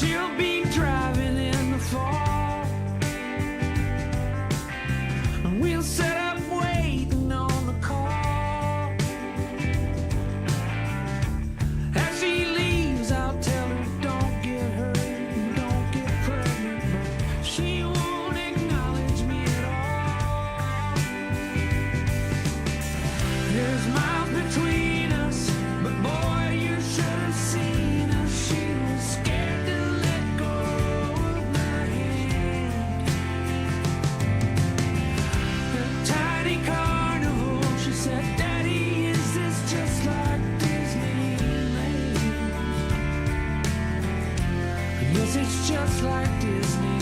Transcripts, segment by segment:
She'll be driving in the fall, and we'll set up waiting on the call. As she leaves, I'll tell her don't get hurt and don't get pregnant, but she won't acknowledge me at all. There's miles between us, but boy, you should have seen us. She was scared to let go of my hand. A tiny carnival, she said, Daddy, is this just like Disneyland? Yes, it's just like Disneyland.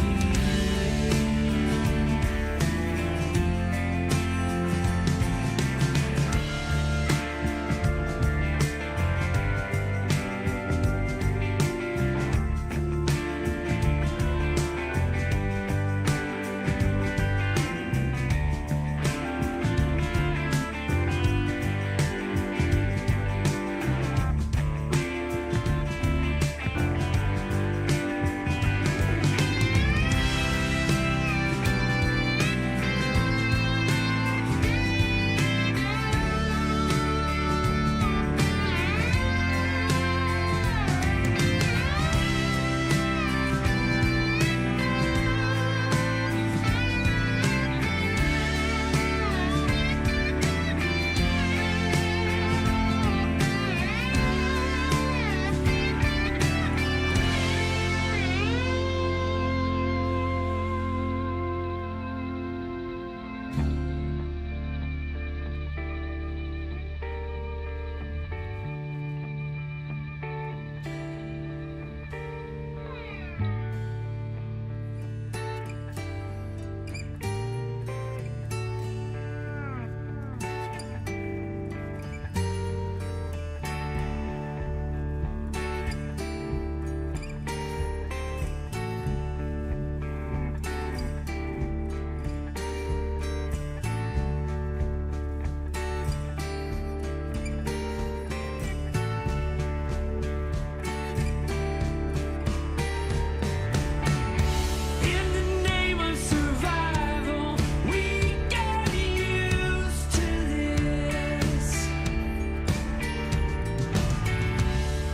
In the name of survival, we got used to this.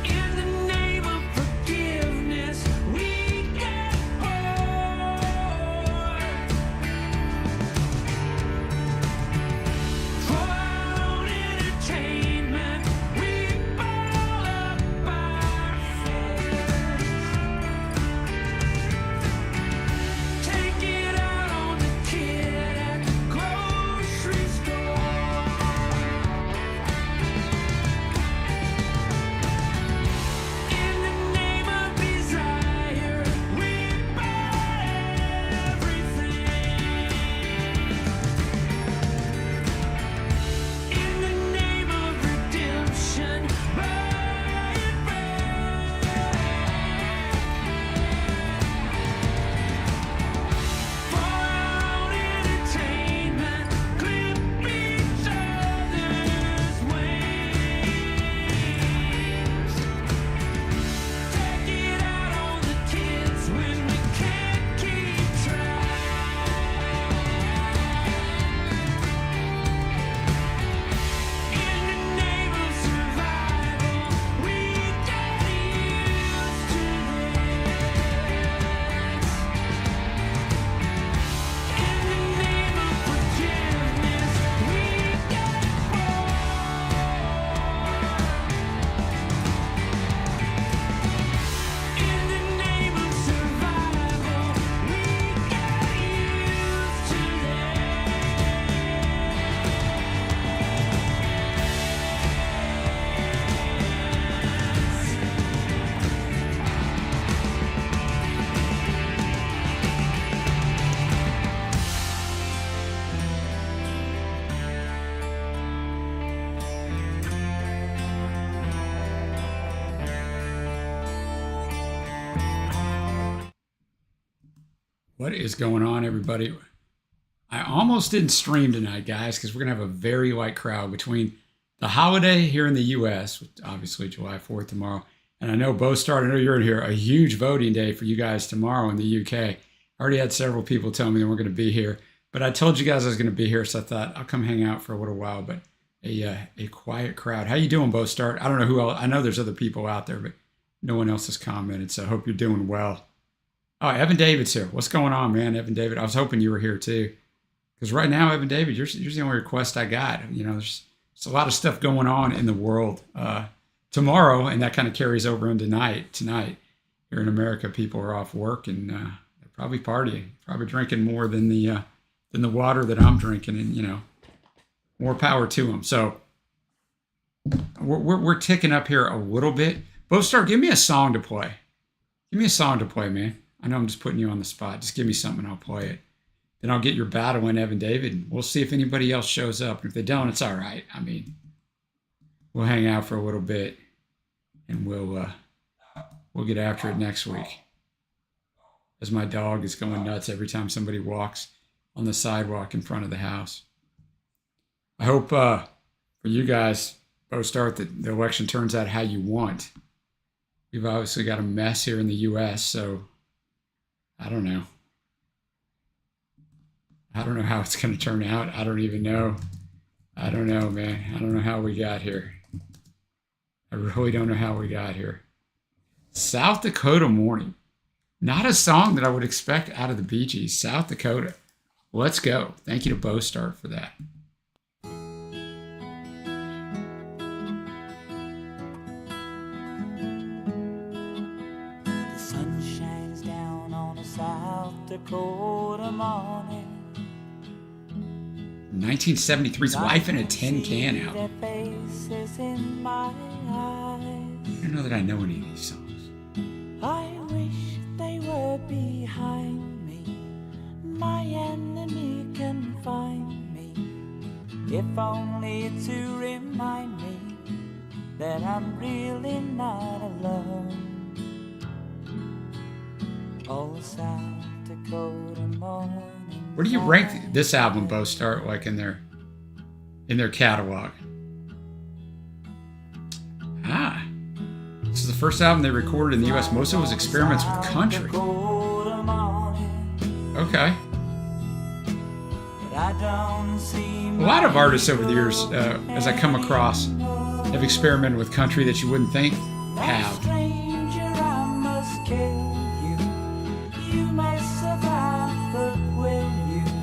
In the name of forgiveness, we got bored. For our own entertainment, we ball up our fares. Take it out on the kid at the grocery store. In the name of desire, we buy everything. In the name of redemption, buy it back. For our own entertainment, clip each other's wings. Take it out on the kids when we can't keep track. In the name of survival, we got used to this. In the name of forgiveness, we got bored. In the name of survival, we got used to What is going on, everybody? I almost didn't stream tonight, guys, because we're going to have a very light crowd between the holiday here in the U.S., obviously July 4th tomorrow, And I know Bostart, I know you're in here, a huge voting day for you guys tomorrow in the UK. I already had several people tell me they weren't going to be here. But I told you guys I was going to be here, so I thought I'll come hang out for a little while. But a quiet crowd. How you doing, Bostart? I don't know who else. I know there's other people out there, but no one else has commented, so I hope you're doing well. Oh, Evan David's here. What's going on, man? Evan David, I was hoping you were here too. Because right now, Evan David, you're the only request I got. You know, there's a lot of stuff going on in the world tomorrow, and that kind of carries over into tonight. Here in America, people are off work, and they're probably partying, probably drinking more than the water that I'm drinking, and, you know, more power to them. So we're ticking up here a little bit. Bostart, give me a song to play. Give me a song to play, man. I know I'm just putting you on the spot. Just give me something and I'll play it. Then I'll get your battle in, Evan David. And we'll see if anybody else shows up. And if they don't, it's all right. I mean, we'll hang out for a little bit and we'll get after it next week. As my dog is going nuts every time somebody walks on the sidewalk in front of the house. I hope for you guys, Bostart, that the election turns out how you want. We've obviously got a mess here in the U.S., so I don't know. I don't know how it's going to turn out. I don't even know. I don't know, man. I don't know how we got here. I really don't know how we got here. South Dakota Morning. Not a song that I would expect out of the Bee Gees. South Dakota. Let's go. Thank you to Bostart for that. The sun shines down on a South Dakota morning. 1973's Life in a Tin Can Their album. faces in my eyes. I don't know that I know any of these songs. I wish they were behind me. My enemy can find me, if only to remind me that I'm really not alone. Oh, South Dakota morning. Where do you rank this album, Bostart, like in their catalog? This is the first album they recorded in the U.S. Most of it was experiments with country. Okay. A lot of artists over the years, as I come across, have experimented with country that you wouldn't think have.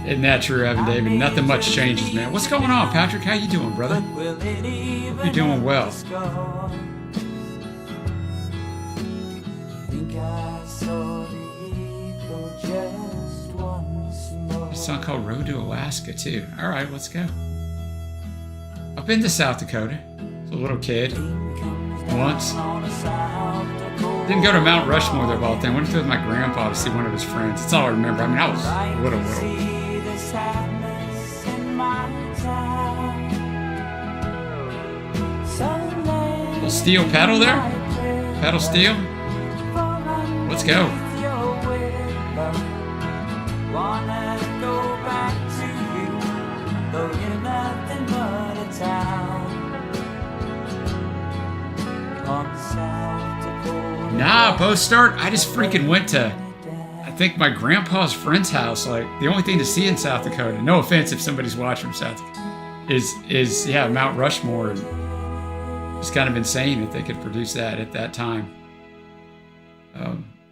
Isn't that true, Evan David? Nothing much changes, man. What's going on, Patrick? How you doing, brother? Hope you're doing well. A song called Road to Alaska, too. All right, let's go. I've been to South Dakota as a little kid once. Didn't go to Mount Rushmore there all the time. Went with my grandpa to see one of his friends. That's all I remember. I mean, I was little. Little steel pedal there? Pedal steel? Let's go. Nah, Bostart, I just freaking went to, I think, my grandpa's friend's house. Like, the only thing to see in South Dakota, no offense if somebody's watching from South Dakota, is Mount Rushmore. And it's kind of insane that they could produce that at that time.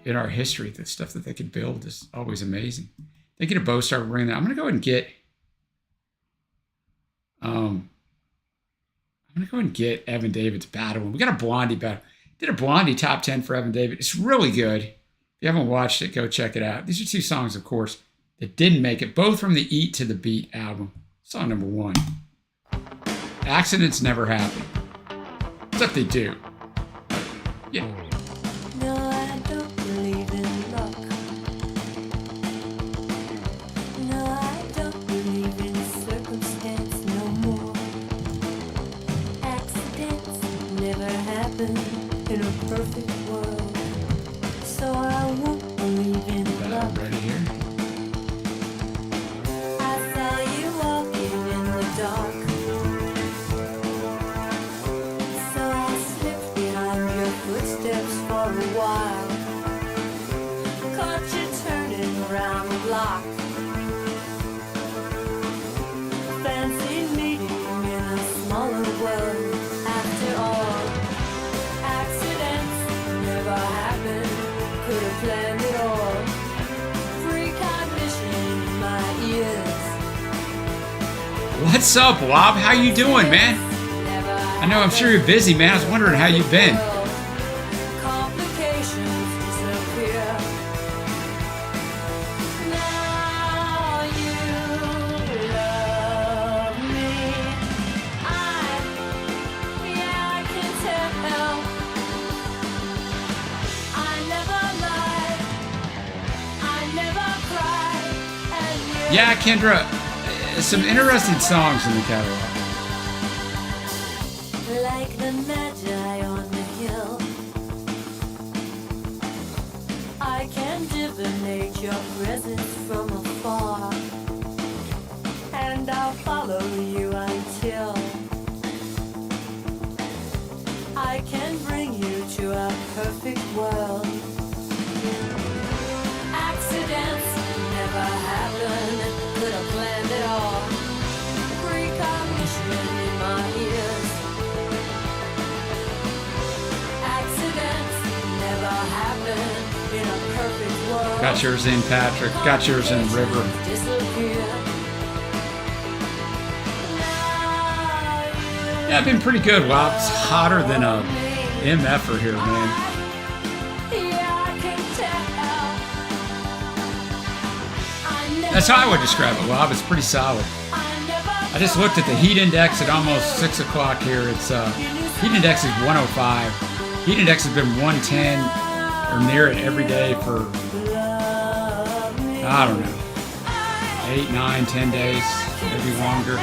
In our history, the stuff that they could build is always amazing. Thank you to Bostart for bringing that. I'm going to go ahead and get Evan David's battle. We got a Blondie battle. Did a Blondie top 10 for Evan David. It's really good. If you haven't watched it, go check it out. These are two songs, of course, that didn't make it, both from the Eat to the Beat album. Song number 1. Accidents never happen. Except they do. Yeah. No, I don't believe in luck. No, I don't believe in circumstance no more. Accidents never happen in a perfect world, so I won't believe in luck. Right here. I saw you walking in the dark, so I slipped behind your footsteps. What's up, Wob? How you doing, man? I know, I'm sure you're busy, man. I was wondering how you've been. Yeah, Kendra, some interesting songs in the catalog. Like the magi on the hill, I can divinate your presence from afar, and I'll follow you until I can bring you to a perfect world. Accidents never happen, could have planned it all. Precognition in my ears. Accidents never happen in a perfect world. Got yours in, Patrick. Got yours in, River. Yeah, I've been pretty good. Wow, it's hotter than a MFer here, man. That's how I would describe it, Wob. It's pretty solid. I just looked at the heat index at almost 6 o'clock here. It's heat index is 105. Heat index has been 110 or near it every day for, I don't know, 8, 9, 10 days, maybe longer.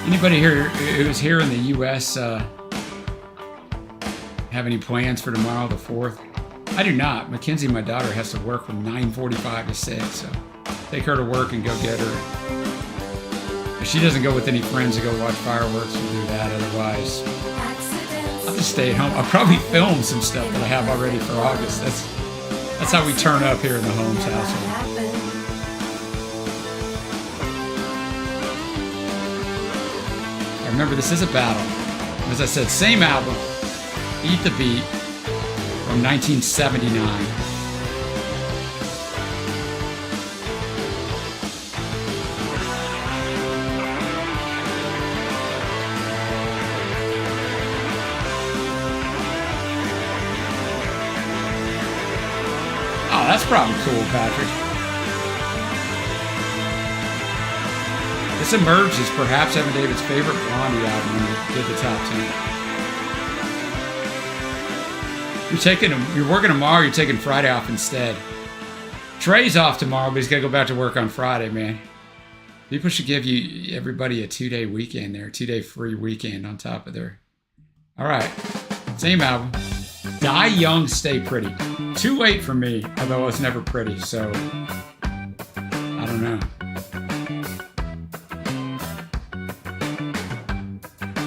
Anybody here who's here in the U.S. Have any plans for tomorrow, the 4th? I do not. Mackenzie, my daughter, has to work from 9:45 to 6, so take her to work and go get her. If she doesn't go with any friends to go watch fireworks, we'll do that. Otherwise, I'll just stay at home. I'll probably film some stuff that I have already for August. That's how we turn up here in the Holmes household. Remember, this is a battle. As I said, same album, Eat the Beat, from 1979. Oh, that's probably cool, Patrick. This emerged as perhaps Evan David's favorite Blondie album when he did the top 10. You're working tomorrow, you're taking Friday off instead. Trey's off tomorrow, but he's got to go back to work on Friday, man. People should give everybody a 2-day weekend there, 2-day free weekend on top of their... All right, same album. Die Young, Stay Pretty. Too late for me, although it's never pretty, so I don't know.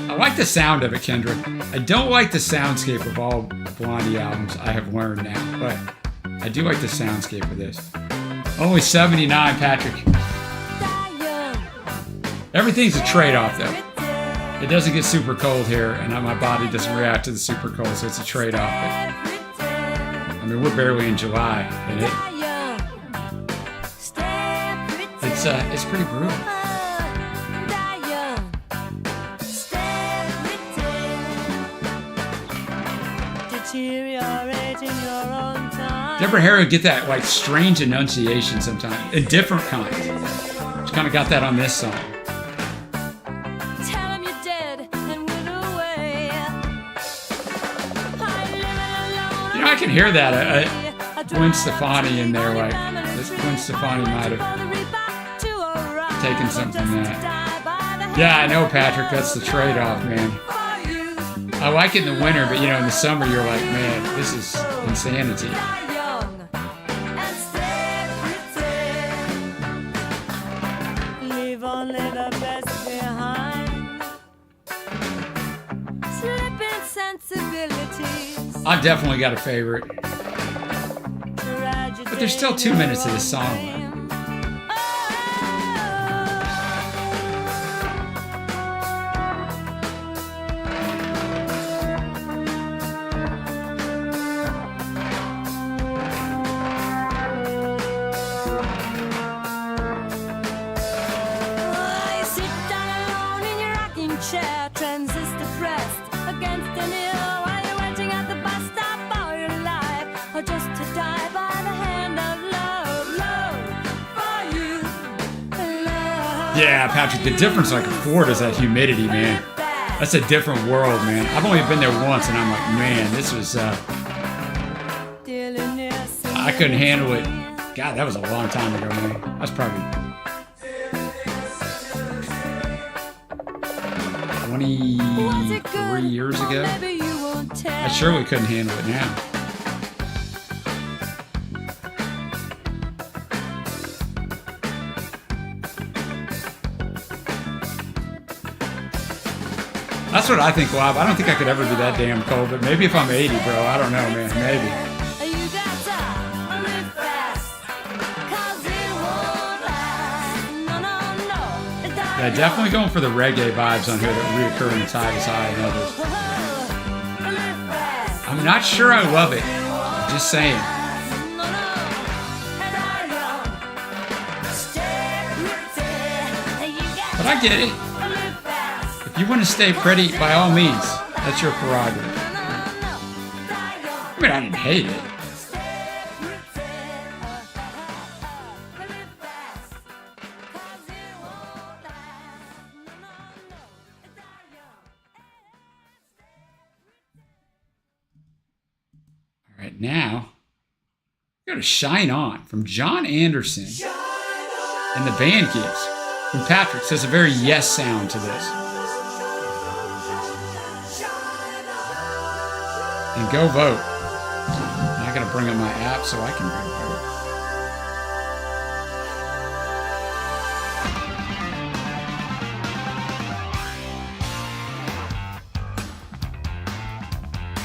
I like the sound of it, Kendra. I don't like the soundscape of all Blondie albums, I have learned now, but I do like the soundscape of this. Only 79, Patrick. Everything's a trade-off, though. It doesn't get super cold here, and my body doesn't react to the super cold, so it's a trade-off. But, I mean, we're barely in July, and it's pretty brutal. Deborah Harry would get that like strange enunciation sometimes, a different kind. She kind of got that on this song. You know, I can hear that. Gwen Stefani in there, like this Gwen Stefani might have taken something from that. Yeah, I know, Patrick. That's the trade-off, man. I like it in the winter, but you know, in the summer, you're like, man, this is insanity. Leave only the best behind. Slipping sensibilities. I've definitely got a favorite, but there's still 2 minutes of this song left. Yeah, Patrick, the difference like in Florida is that humidity, man. That's a different world, man. I've only been there once, and I'm like, man, this was, I couldn't handle it. God, that was a long time ago, man. That's probably 23 years ago. I surely couldn't handle it now. That's what I think, Bob. I don't think I could ever be that damn cold, but maybe if I'm 80, bro. I don't know, man. Maybe. Yeah, definitely going for the reggae vibes on here that reoccur in Tide is High and others. I'm not sure I love it. Just saying. But I get it. If you want to stay pretty, by all means, that's your prerogative. I mean, I didn't hate it. All right, now, go to Shine On from John Anderson and the Band Geeks. From Patrick says a very yes sound to this. And go vote. I gotta bring up my app so I can vote.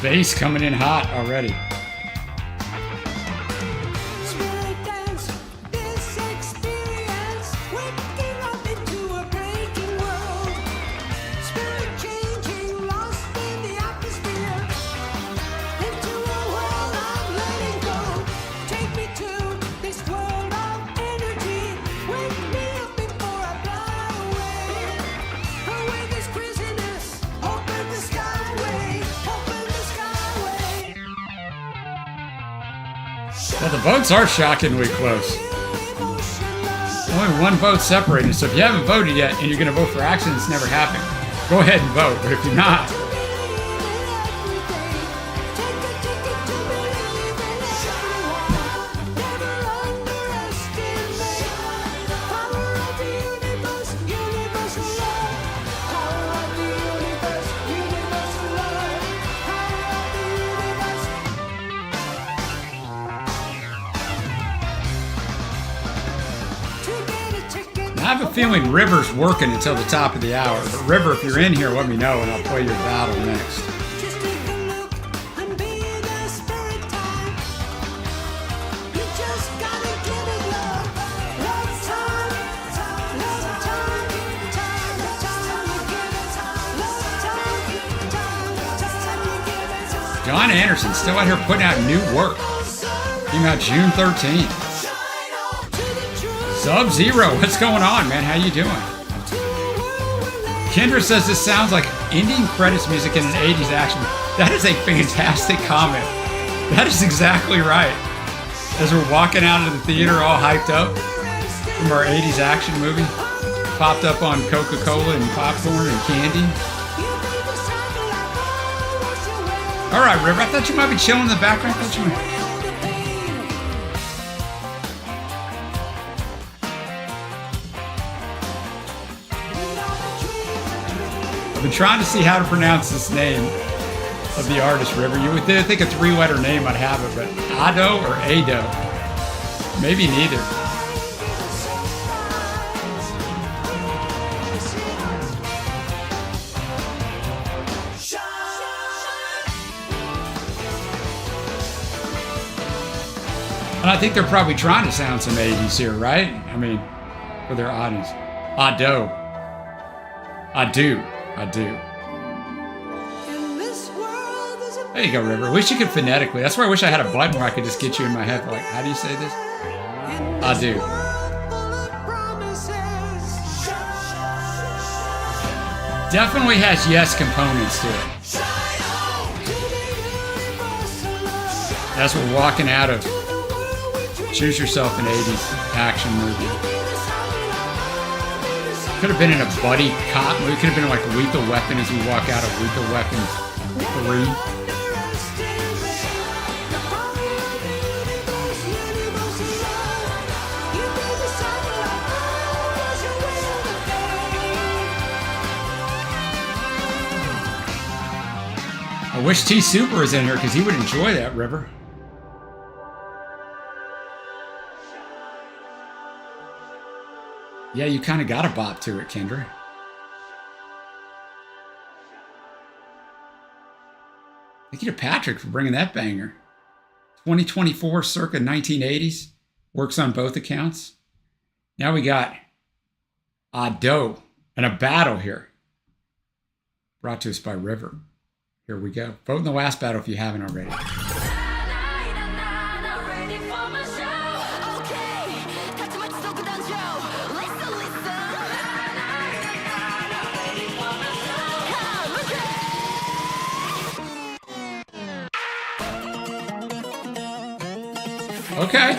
Bass coming in hot already. Well, the votes are shockingly close. Only one vote separating. So if you haven't voted yet and you're going to vote for Accidents Never Happen, go ahead and vote. But if you're not, I have a feeling River's working until the top of the hour. But River, if you're in here, let me know and I'll play your battle next. John Anderson still out here putting out new work. Came out June 13th. Sub-Zero, what's going on, man? How you doing? Kendra says this sounds like ending credits music in an 80s action. That is a fantastic comment. That is exactly right. As we're walking out of the theater all hyped up from our 80s action movie, popped up on Coca-Cola and popcorn and candy. All right, River, I thought you might be chilling in the background. I thought you might... I've been trying to see how to pronounce this name of the artist, River. You would think a three-letter name I'd have it, but Ado or Ado? Maybe neither. And I think they're probably trying to sound some 80s here, right? I mean, for their audience. Ado. I do. There you go, River. I wish you could phonetically. That's where I wish I had a button where I could just get you in my head. Like, how do you say this? I do. Definitely has yes components to it. As we're walking out of Choose Yourself an 80s action movie. Could have been in a buddy cop movie. Could have been like Lethal Weapon as we walk out of Lethal Weapon 3. I wish T Super was in here because he would enjoy that, River. Yeah, you kind of got a bop to it, Kendra. Thank you to Patrick for bringing that banger. 2024 circa 1980s. Works on both accounts. Now we got Doe and a battle here. Brought to us by River. Here we go. Vote in the last battle if you haven't already. Okay.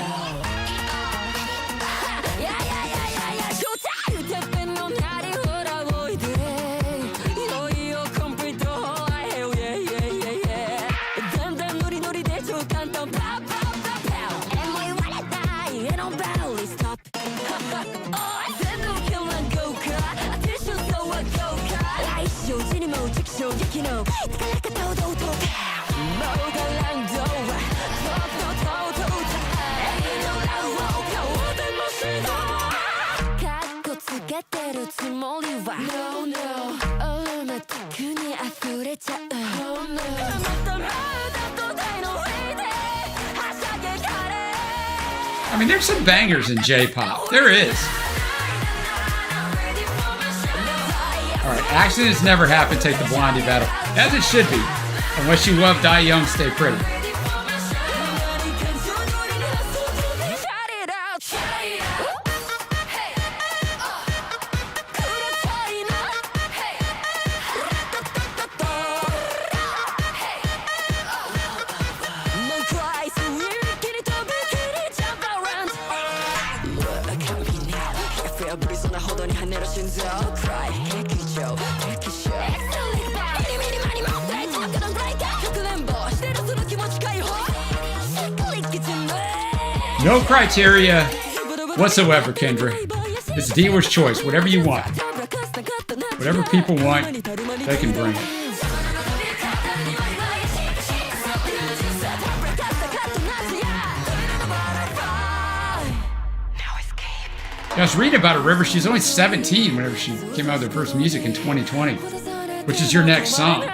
I mean, there's some bangers in J-pop. There is. All right, accidents never happen. Take the Blondie battle. As it should be. Unless you love Die Young, Stay Pretty. No criteria whatsoever, Kendra. It's dealer's choice. Whatever you want. Whatever people want, they can bring it. I was reading about her, River. She's only 17 whenever she came out with her first music in 2020, which is your next song.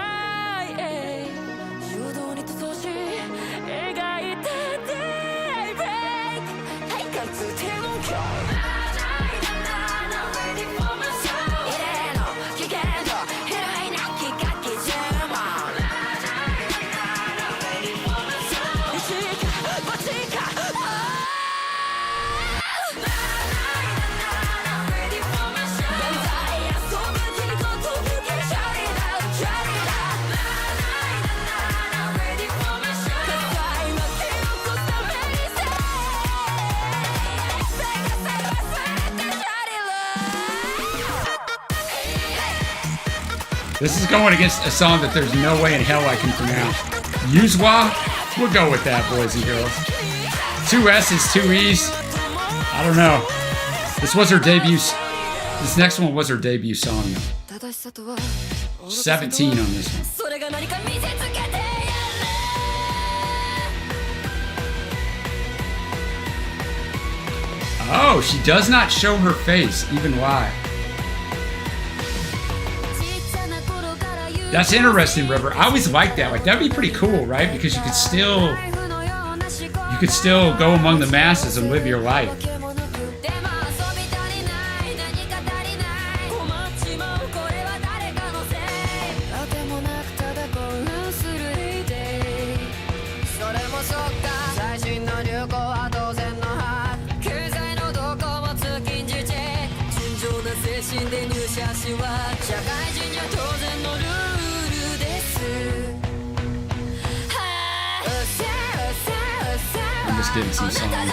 This is going against a song that there's no way in hell I can pronounce. Yuzwa? We'll go with that, boys and girls. 2 S's, 2 E's. I don't know. This was her debut. This next one was her debut song. 17 on this one. Oh, she does not show her face, even live. That's interesting, River. I always like that. Like, that'd be pretty cool, right? Because you could still go among the masses and live your life. I'm just getting some songs already.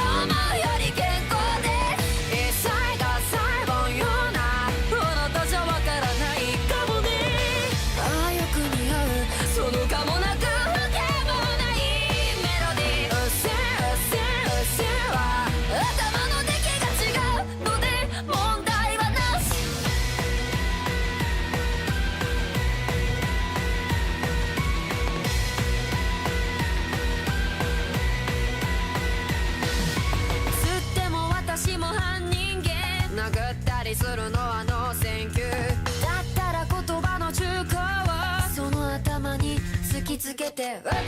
するのはノーセンキューだったら言葉の中古をその頭に突きつけてわてら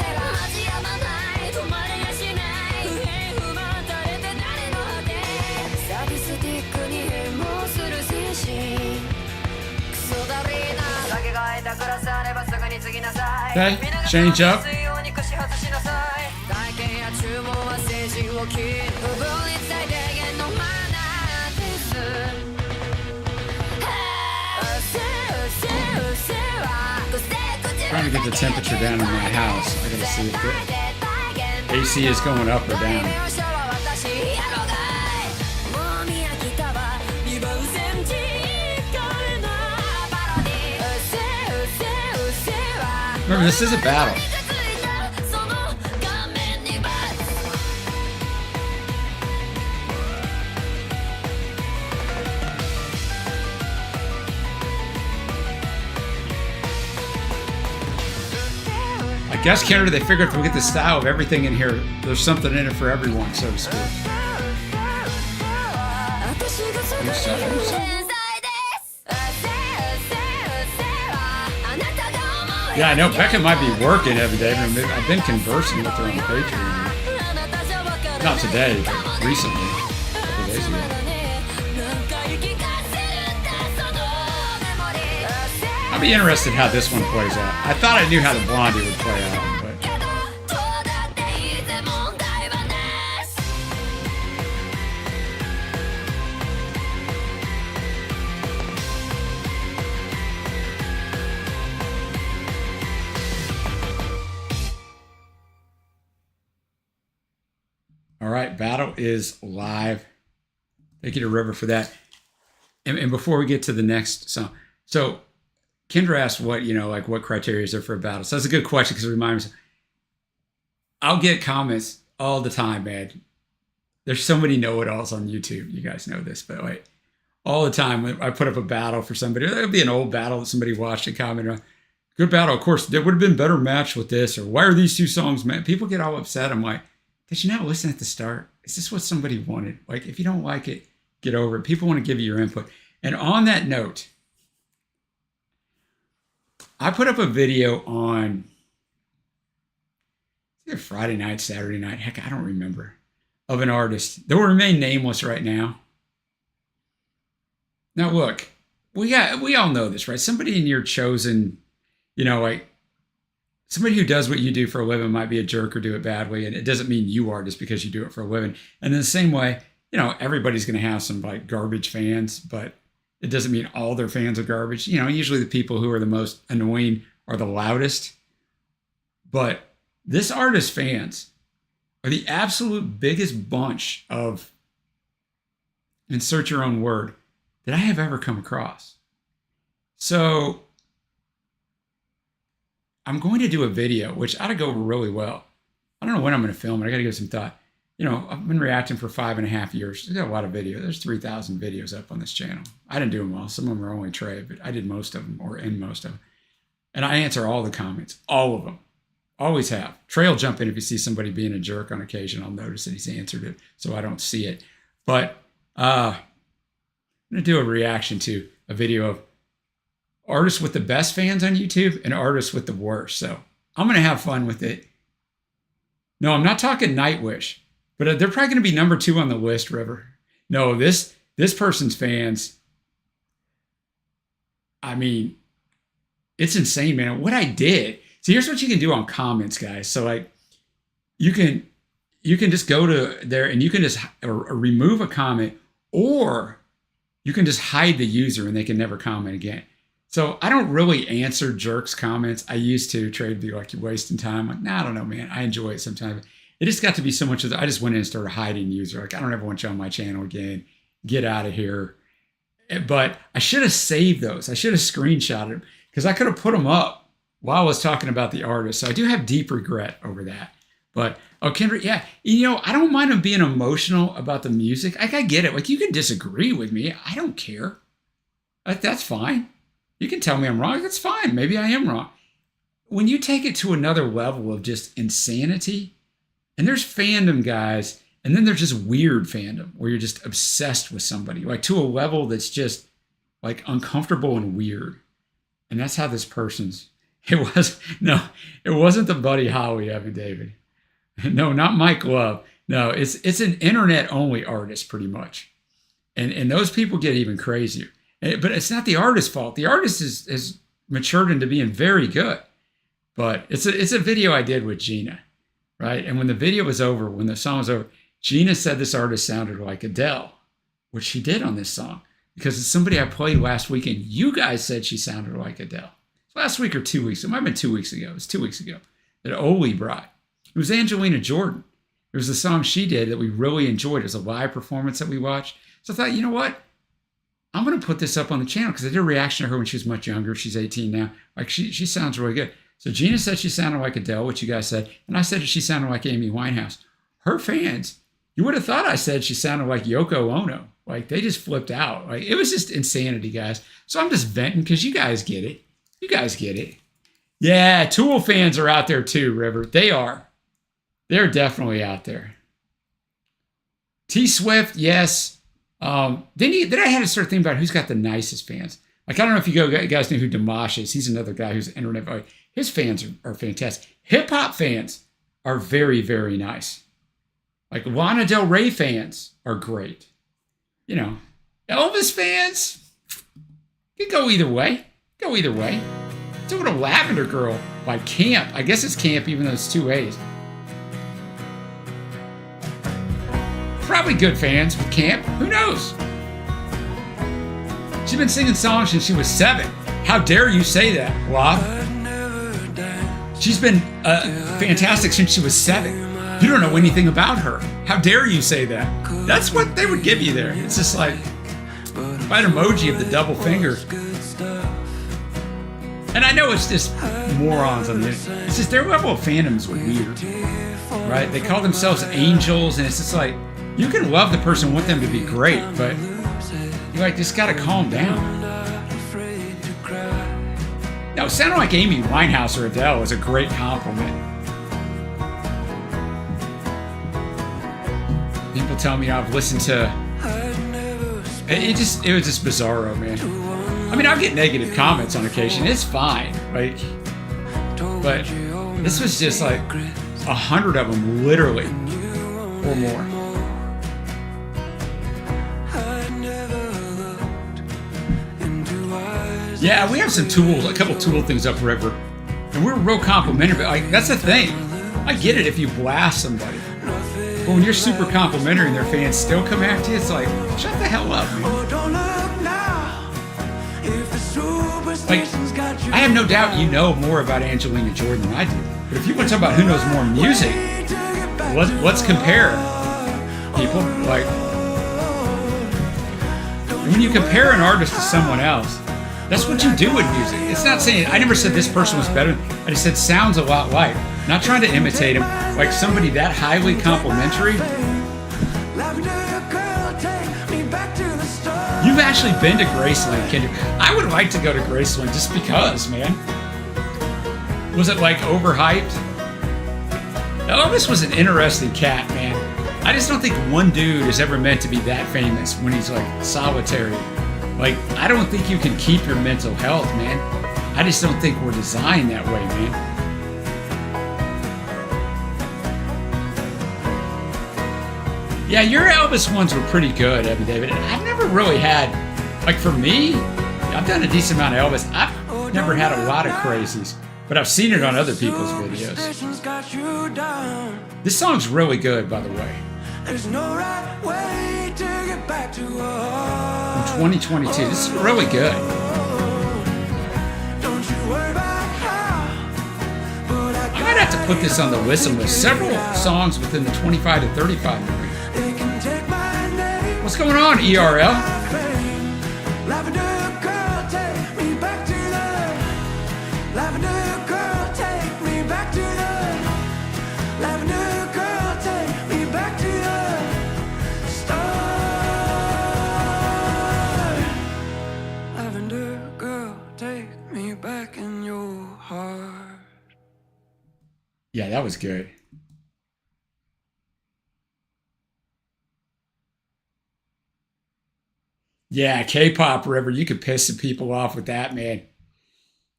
始やまない止まれやしない不平不満垂れて誰の果てサディスティックに変貌する精神クソだりーな酒が空いたグラスあればすぐに継ぎなさい Okay, change up. 体験や注文は精神を切る不分率最低限のマナーです Trying to get the temperature down in my house. I gotta see if the AC is going up or down. Remember, this is a battle. I guess, Canada, they figured if we get the style of everything in here, there's something in it for everyone, so to speak. Yeah, I know Becca might be working every day, but I've been conversing with her on Patreon. Not today, but recently, a couple days ago. I'll be interested how this one plays out. I thought I knew how the Blondie would play out, but... All right, battle is live. Thank you to River for that. And before we get to the next song, so Kendra asked what, like what criteria is there for a battle? So that's a good question because it reminds me, I'll get comments all the time, man. There's so many know-it-alls on YouTube. You guys know this, but like all the time when I put up a battle for somebody, there'll be an old battle that somebody watched and commented on. Good battle. Of course, there would have been better match with this, or why are these two songs, man? People get all upset. I'm like, did you not listen at the start? Is this what somebody wanted? Like, if you don't like it, get over it. People want to give you your input. And on that note, I put up a video on either Friday night, Saturday night, heck, I don't remember, of an artist that will remain nameless right now. Now, look, we all know this, right? Somebody in your chosen, like, somebody who does what you do for a living might be a jerk or do it badly, and it doesn't mean you are just because you do it for a living. And in the same way, everybody's going to have some like garbage fans, but it doesn't mean all their fans are garbage. Usually the people who are the most annoying are the loudest. But this artist's fans are the absolute biggest bunch of, insert your own word, that I have ever come across. So I'm going to do a video, which ought to go over really well. I don't know when I'm going to film it. I got to give some thought. I've been reacting for 5.5 years. There's got a lot of videos. There's 3,000 videos up on this channel. I didn't do them all. Some of them are only Trey, but I did most of them, or in most of them. And I answer all the comments, all of them. Always have. Trey will jump in if you see somebody being a jerk on occasion. I'll notice that he's answered it, so I don't see it. But I'm going to do a reaction to a video of artists with the best fans on YouTube and artists with the worst. So I'm going to have fun with it. No, I'm not talking Nightwish, but they're probably going to be number 2 on the list, River. No, this person's fans, I mean, it's insane, man. What I did. So here's what you can do on comments, guys. So like you can just go to there and you can just remove a comment, or you can just hide the user and they can never comment again. So I don't really answer jerks' comments. I used to. Trade be like, you're wasting time. Like, nah, I don't know, man. I enjoy it sometimes. It just got to be so much of I just went in and started hiding user. Like, I don't ever want you on my channel again. Get out of here. But I should have saved those. I should have screenshotted them because I could have put them up while I was talking about the artist. So I do have deep regret over that. But, Kendra, yeah, I don't mind them being emotional about the music. I get it. Like, you can disagree with me. I don't care. That's fine. You can tell me I'm wrong. That's fine. Maybe I am wrong. When you take it to another level of just insanity, and there's fandom guys, And then there's just weird fandom where you're just obsessed with somebody, like to a level that's just like uncomfortable and weird. And that's how this person's, it wasn't the Buddy Holly, Evan David. No, not Mike Love. No, it's an internet only artist pretty much. And those people get even crazier. But it's not the artist's fault. The artist has matured into being very good. But it's a video I did with Gina, right? And when the video was over, when the song was over, Gina said this artist sounded like Adele, which she did on this song, because it's somebody I played last week, and you guys said she sounded like Adele. Last week or 2 weeks. It might have been 2 weeks ago. It was 2 weeks ago that Oli brought. It was Angelina Jordan. It was the song she did that we really enjoyed. It was a live performance that we watched. So I thought, you know what? I'm going to put this up on the channel because I did a reaction to her when she was much younger. She's 18 now. Like she sounds really good. So Gina said she sounded like Adele, which you guys said. And I said she sounded like Amy Winehouse. Her fans, you would have thought I said she sounded like Yoko Ono. Like they just flipped out. Like it was just insanity, guys. So I'm just venting because you guys get it. You guys get it. Yeah, Tool fans are out there too, River. They are. They're definitely out there. T Swift, yes. Then I had to start thinking about who's got the nicest fans. Like, I don't know if you guys know who Dimash is. He's another guy who's internet. His fans are fantastic. Hip hop fans are very, very nice. Like Lana Del Rey fans are great. You know, Elvis fans, you go either way. Go either way. So what a Lavender Girl by Camp. I guess it's Camp even though it's 2 A's. Probably good fans with Camp. Who knows? She's been singing songs since she was 7. How dare you say that, Lav? She's been fantastic since she was 7. You don't know anything about her. How dare you say that? That's what they would give you there. It's just like that emoji of the double finger. And I know it's just morons on the internet. It's just their level of fandom is weird, right? They call themselves angels, and it's just like, you can love the person, want them to be great, but you like just gotta calm down. Now, sounding like Amy Winehouse or Adele is a great compliment. People tell me I've listened to. It was just bizarro, man. I mean, I'll get negative comments on occasion. It's fine, like, but this was just like 100 of them, literally, or more. Yeah, we have some tools, a couple tool things up River, and we're real complimentary. But like, that's the thing. I get it if you blast somebody, but when you're super complimentary and their fans still come after you, it's like, shut the hell up, man. Like, I have no doubt you know more about Angelina Jordan than I do. But if you want to talk about who knows more music, let's compare people. Like, when you compare an artist to someone else, that's what you do with music. It's not saying, I never said this person was better. I just said sounds a lot like. Not trying to imitate him. Like somebody that highly complimentary. You've actually been to Graceland, Kendrick. I would like to go to Graceland just because, man. Was it like overhyped? Elvis was an interesting cat, man. I just don't think one dude is ever meant to be that famous when he's like solitary. Like, I don't think you can keep your mental health, man. I just don't think we're designed that way, man. Yeah, your Elvis ones were pretty good, Evan David. And I've never really had, like for me, I've done a decent amount of Elvis. I've never had a lot of crazies, but I've seen it on other people's videos. This song's really good, by the way. There's no right way to get back to from 2022. This is really good. I might have to put this on the listen list. Several songs within the 25 to 35 movie. What's going on, ERL? Yeah, that was good. Yeah, K-pop River. You could piss some people off with that, man.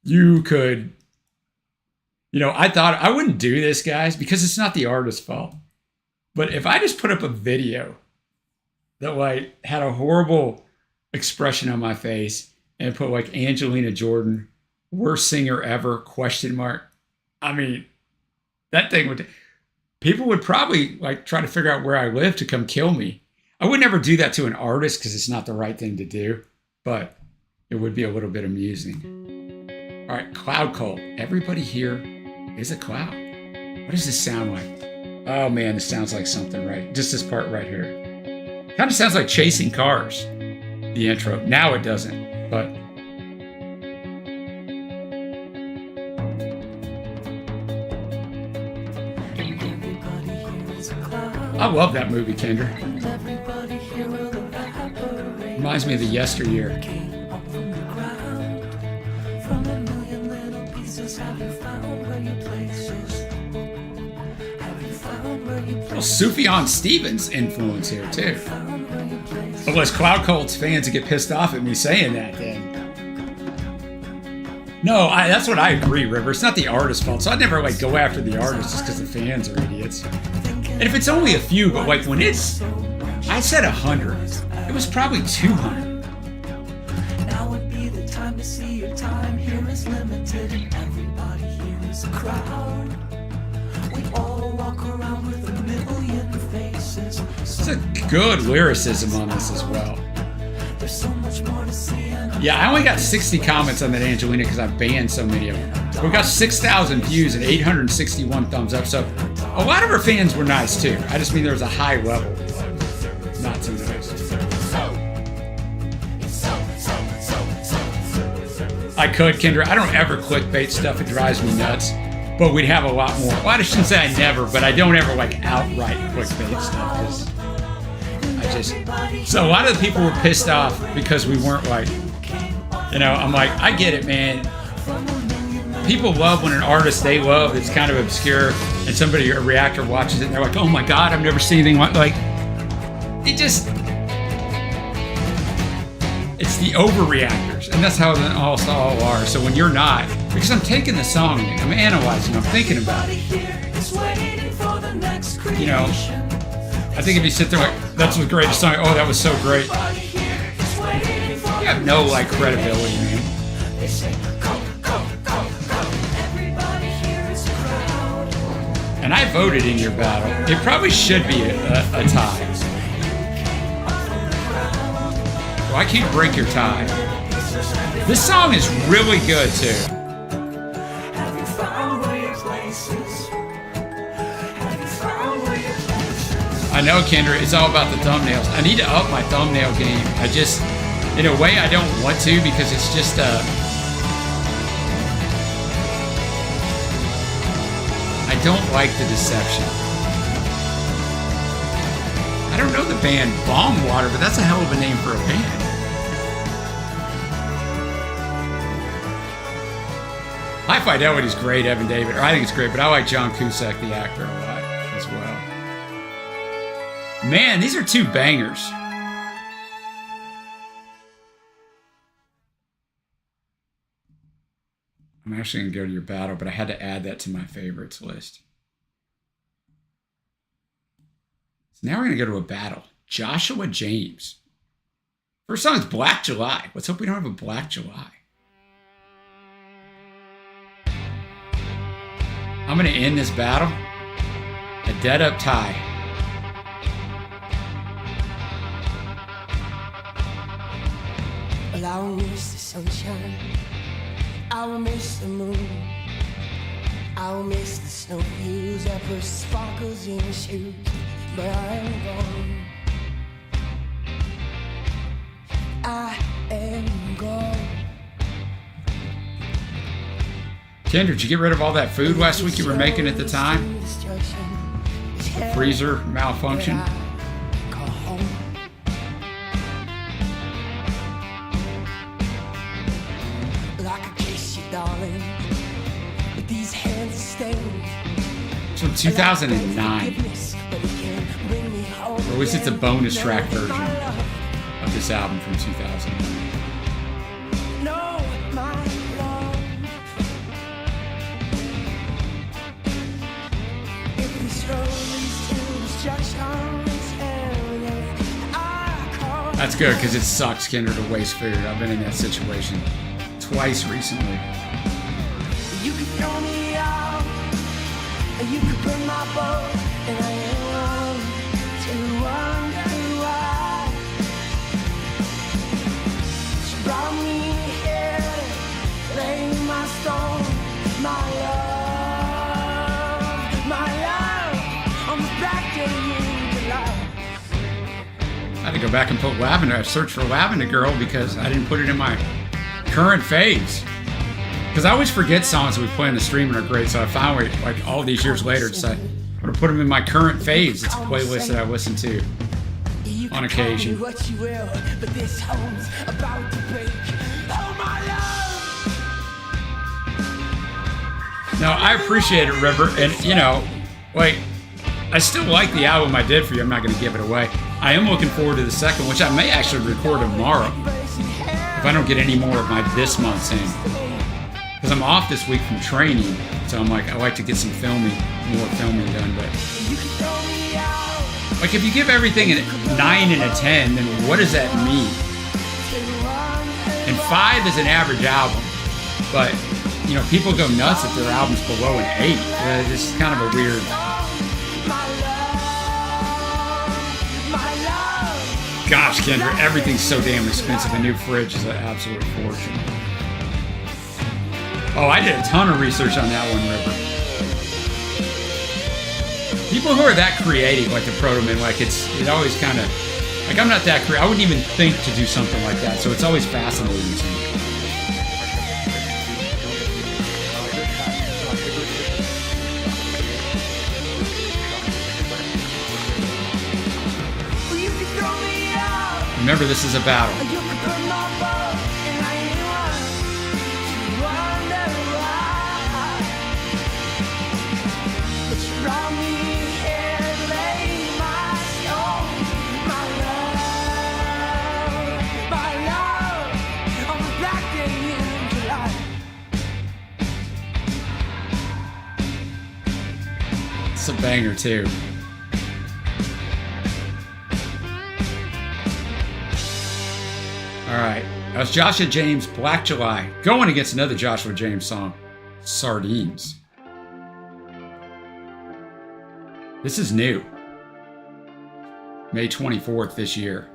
You could. You know, I thought I wouldn't do this, guys, because it's not the artist's fault. But if I just put up a video that like had a horrible expression on my face and put like Angelina Jordan, worst singer ever, ? I mean, that thing would, people would probably like try to figure out where I live to come kill me. I would never do that to an artist because it's not the right thing to do, but it would be a little bit amusing. All right, Cloud Cult. Everybody here is a cloud. What does this sound like? Oh man, this sounds like something, right? Just this part right here. Kind of sounds like Chasing Cars, the intro. Now it doesn't, but. I love that movie, Kendra. Reminds me of the yesteryear. Well, Sufjan Stevens' influence here too. Unless Cloud Cult's fans get pissed off at me saying that, then. No, that's what I agree, River. It's not the artist's fault, so I'd never like go after the artist just because the fans are idiots. And if it's only a few, but like when it's, I said 100, it was probably 200. Now would be the time to see your time here is limited, and everybody here is a crowd. We all walk around with a million faces. There's a good lyricism on this as well. There's so much more to see. Yeah, I only got 60 comments on that Angelina because I banned so many of them. We got 6,000 views and 861 thumbs up, so a lot of her fans were nice too. I just mean there was a high level of not so nice. I could, Kendra. I don't ever clickbait stuff. It drives me nuts. But we'd have a lot more. Well, I shouldn't say I never, but I don't ever like outright clickbait stuff because I just. So a lot of the people were pissed off because we weren't like, you know, I'm like, I get it, man. People love when an artist they love that's kind of obscure and somebody, a reactor, watches it and they're like, oh my God, I've never seen anything like it just. It's the overreactors, and that's how they all are. So when you're not, because I'm taking the song, I'm analyzing, I'm thinking about it. You know, I think if you sit there like, that's the greatest song, oh, that was so great. You have no, like, credibility, man. And I voted in your battle. It probably should be a tie. I can't break your tie. This song is really good too. I know, Kendra, it's all about the thumbnails. I need to up my thumbnail game. I just, in a way, I don't want to because it's just I don't like the deception. I don't know the band Bomb Water, but that's a hell of a name for a band. High Fidelity's great, Evan David. Or I think it's great, but I like John Cusack, the actor, a lot as well. Man, these are two bangers. I'm actually going to go to your battle, but I had to add that to my favorites list. So now we're going to go to a battle. Joshua James. First song is Black July. Let's hope we don't have a Black July. I'm going to end this battle. A dead up tie. Well, I will miss the sunshine. I will miss the moon. I will miss the snow hills that put sparkles in your shoes. But I am gone. I am gone. Kendra, did you get rid of all that food last week you were making at the time? Freezer malfunction? It's from 2009. Or at least it's a bonus track version of this album from 2009. No, my love. If this road leads to destruction's area, I call. That's good because it sucks, Kendra, to waste food. I've been in that situation twice recently. You could throw me out, and you could burn my boat, and I ain't wrong to wonder why. She brought me here, lay my stone, my love, on the back day in July. I had to go back and put Lavender. I searched for Lavender Girl because I didn't put it in my current faves. Because I always forget songs that we play in the stream and are great, so I finally, like all these years later, decided I'm going to put them in my current faves. It's a playlist that I listen to on occasion. What you will, but this home's about to break. Oh my love. No, I appreciate it, River, and you know, like, I still like the album I did for you. I'm not going to give it away. I am looking forward to the second, which I may actually record tomorrow if I don't get any more of my this month's in. Because I'm off this week from training, so I'm like, I like to get some more filming done. But like, if you give everything a 9 and a 10, then what does that mean? And 5 is an average album, but you know, people go nuts if their album's below an 8. This is kind of a weird. Gosh, Kendra, everything's so damn expensive. A new fridge is an absolute fortune. Oh, I did a ton of research on that one, River. People who are that creative, like the Protoman, like it always kind of, like I'm not that creative. I wouldn't even think to do something like that, so it's always fascinating to me. Remember, this is a battle. It's a banger too. All right, that was Joshua James, Black July, going against another Joshua James song, Sardines. This is new. May 24th this year.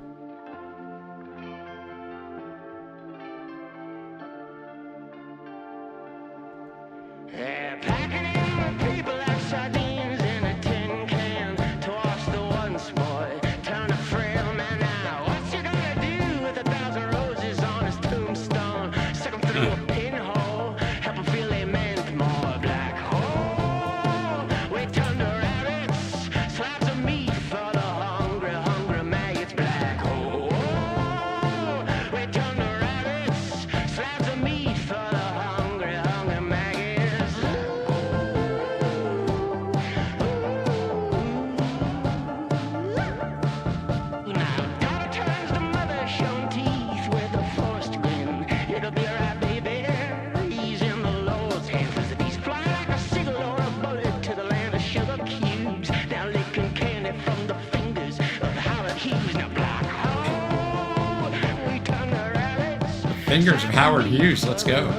Fingers of Howard Hughes, let's go.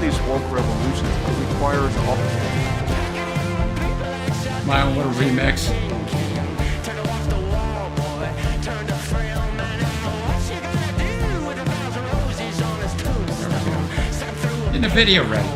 These woke revolutions, it requires all my own little remix. In the video ready.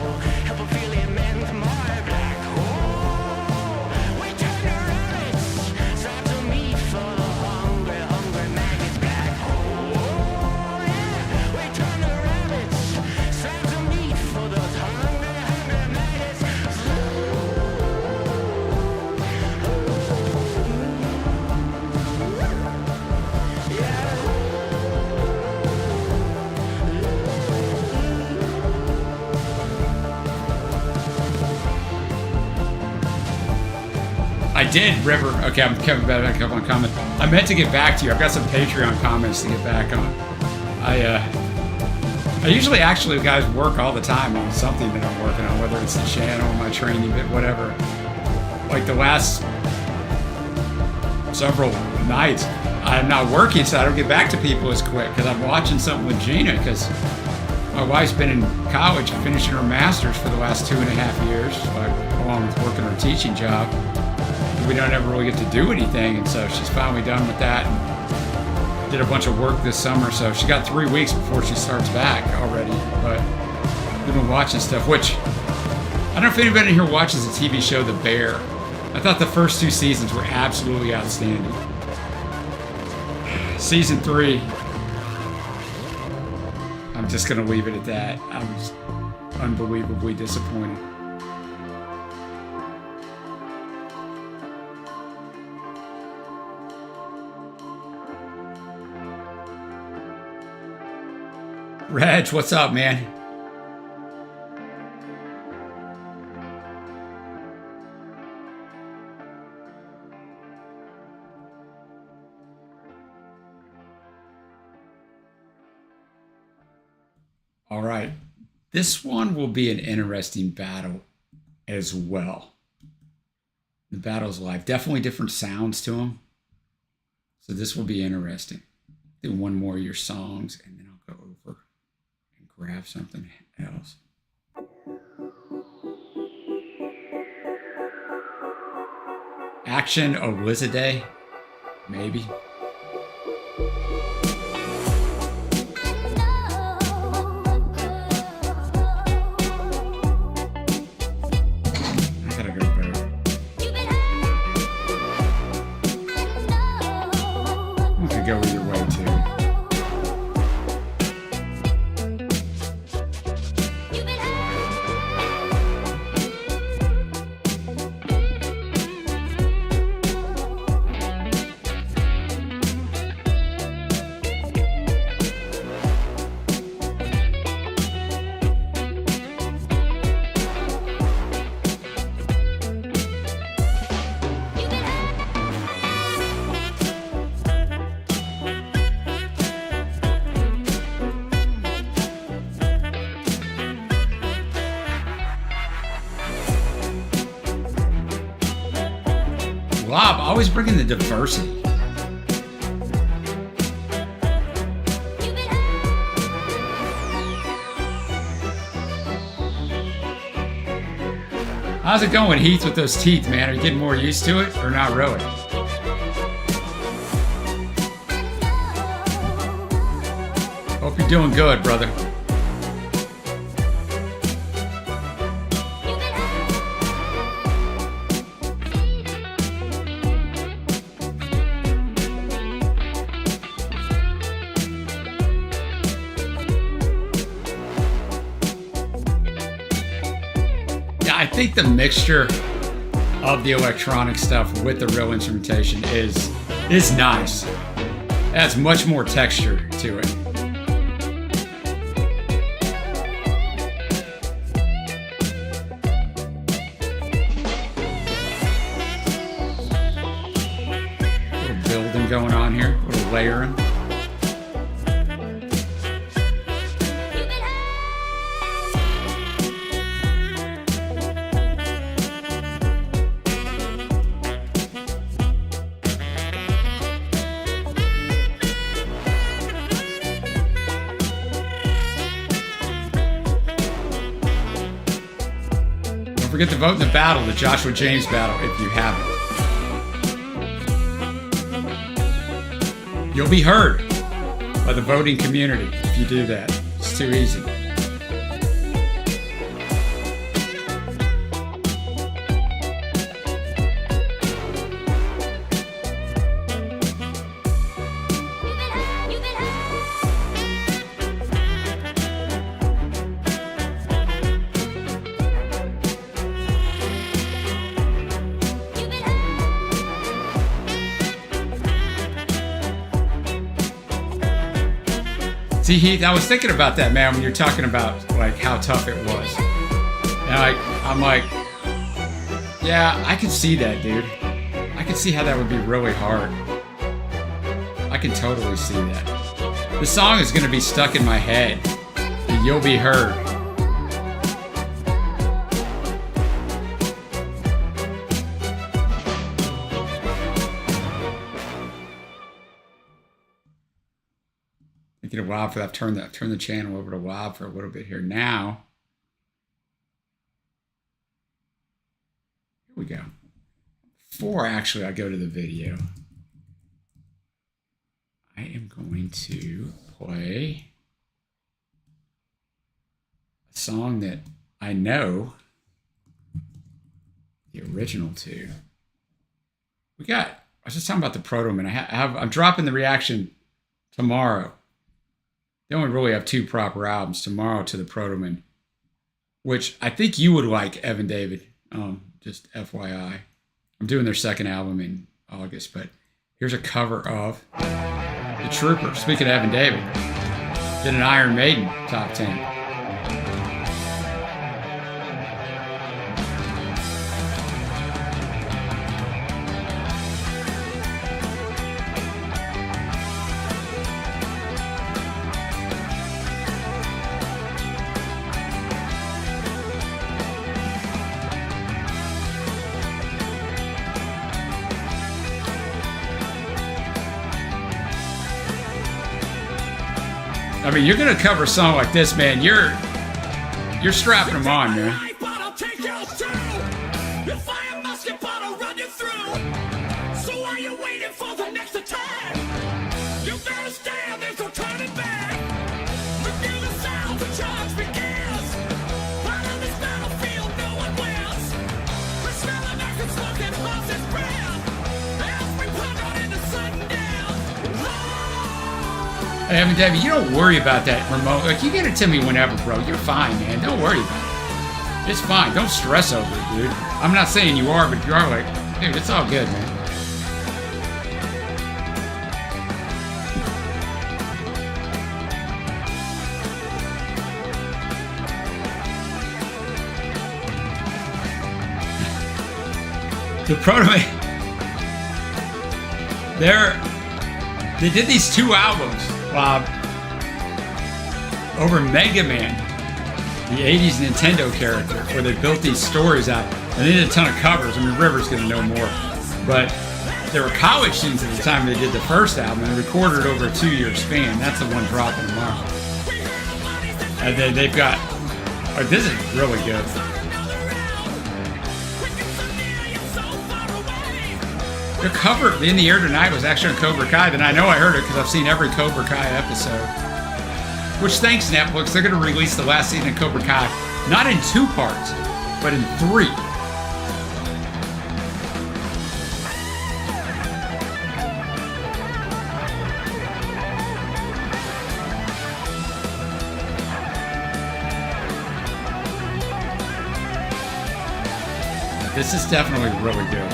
did, River. Okay, I'm coming back up on comments. I meant to get back to you. I've got some Patreon comments to get back on. I usually actually, guys, work all the time on something that I'm working on, whether it's the channel, my training bit, whatever. Like the last several nights, I'm not working, so I don't get back to people as quick because I'm watching something with Gina because my wife's been in college finishing her master's for the last 2.5 years, along with working her teaching job. We don't ever really get to do anything, and so she's finally done with that and did a bunch of work this summer. So she got 3 weeks before she starts back already. But we've been watching stuff, which I don't know if anybody in here watches the TV show The Bear. I thought the first 2 seasons were absolutely outstanding. Season 3, I'm just going to leave it at that. I was unbelievably disappointed. Reg, what's up, man? All right. This one will be an interesting battle as well. The battle's live. Definitely different sounds to them. So this will be interesting. Do one more of your songs, and then I'll go over and grab something else. Action Elizade, maybe. Go either way too. Lob, always bringing the diversity. How's it going, Heath, with those teeth, man? Are you getting more used to it or not really? Hope you're doing good, brother. I think the mixture of the electronic stuff with the real instrumentation is nice. It adds much more texture to it. A little building going on here, a little layering. Don't forget to vote in the battle, the Joshua James battle, if you haven't. You'll be heard by the voting community if you do that. It's too easy. See, Heath, I was thinking about that, man, when you're talking about like how tough it was. And I'm like, yeah, I could see that, dude. can see how that would be really hard. I can totally see that. The song is going to be stuck in my head. You'll be heard. Making it wild for that. Turn the channel over to wild for a little bit here. Now, here we go. Before actually I go to the video, I am going to play a song that I know the original to. I was just talking about the Proto Man. I'm dropping the reaction tomorrow. They only really have 2 proper albums tomorrow to the Proto Man, which I think you would like, Evan David. Just FYI. I'm doing their second album in August, but here's a cover of The Trooper. Speaking of Evan David, did an Iron Maiden top 10. I mean, you're gonna cover a song like this, man. You're strapping them on, man. So are you waiting for the next attack? You better stand, there's no turning back. Renew the sound, the charge begins. Out on this battlefield, no one wins. We smell the American smoke and horse's breath as we plunge on into sudden death. Hey, Evan David, you don't worry about that remote. Like, you get it to me whenever, bro. You're fine, man. Don't worry about it. It's fine. Don't stress over it, dude. I'm not saying you are, but you are like, dude, it's all good, man. The Proto Man, they did these 2 albums over Mega Man, the 80s Nintendo character, where they built these stories out. And they did a ton of covers. I mean, River's going to know more. But there were college students at the time they did the first album and recorded it over a 2-year span. That's the one dropping tomorrow. And then they've got, this is really good. The cover of In the Air Tonight was actually on Cobra Kai. Then I know I heard it because I've seen every Cobra Kai episode. Which, thanks Netflix, they're going to release the last season of Cobra Kai, not in 2 parts, but in 3. This is definitely really good.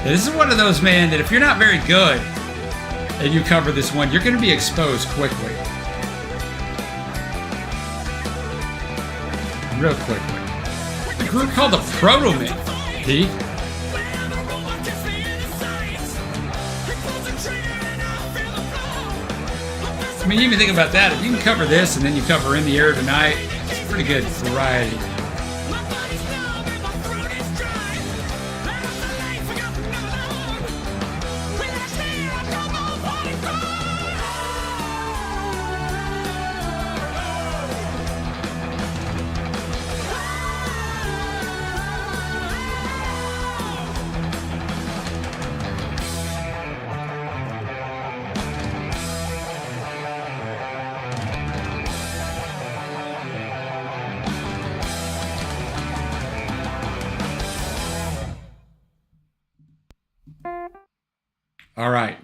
This is one of those, man, that if you're not very good and you cover this one, you're going to be exposed quickly. Real quickly. A group called the Proto Man, Pete. I mean, you even think about that. If you can cover this and then you cover In the Air Tonight, it's a pretty good variety. All right.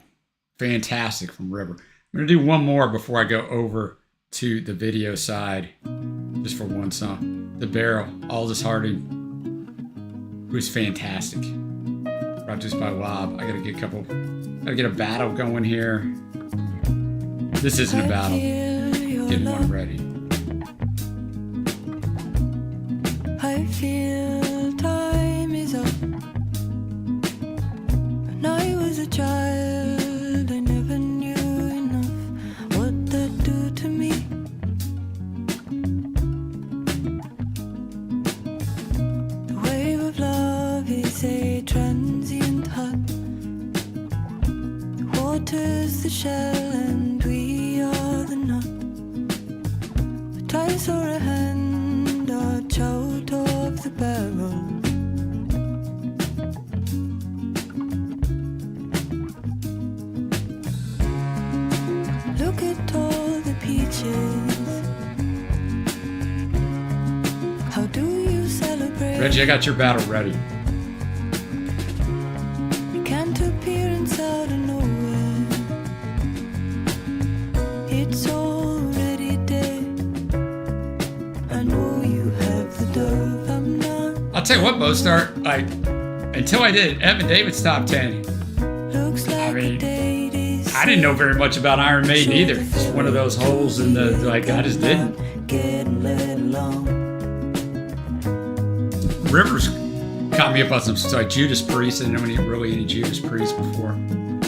Fantastic from River. I'm going to do one more before I go over to the video side, just for one song. The Barrel, Aldous Harding, who's fantastic. Produced by Wob. I gotta get a battle going here. This isn't a battle. Getting one ready. I feel time is up. When I was a child, I never knew enough what that do to me. The wave of love is a transient hut. The water's the shell and we are the nut. But I saw a hand arch out of the barrel. Look at all the peaches. How do you celebrate? Reggie, I got your battle ready. It can't appear inside of nowhere. It's already dead. I know you have the dove. I'm not. I'll tell you what, Bostart, until I did Evan David's top 10, Looks like I mean, a date is I didn't know very much about Iron Maiden either. It's one of those holes in the, like, I just didn't. getting let along. Rivers caught me up on some like Judas Priest. I didn't know really any Judas Priest before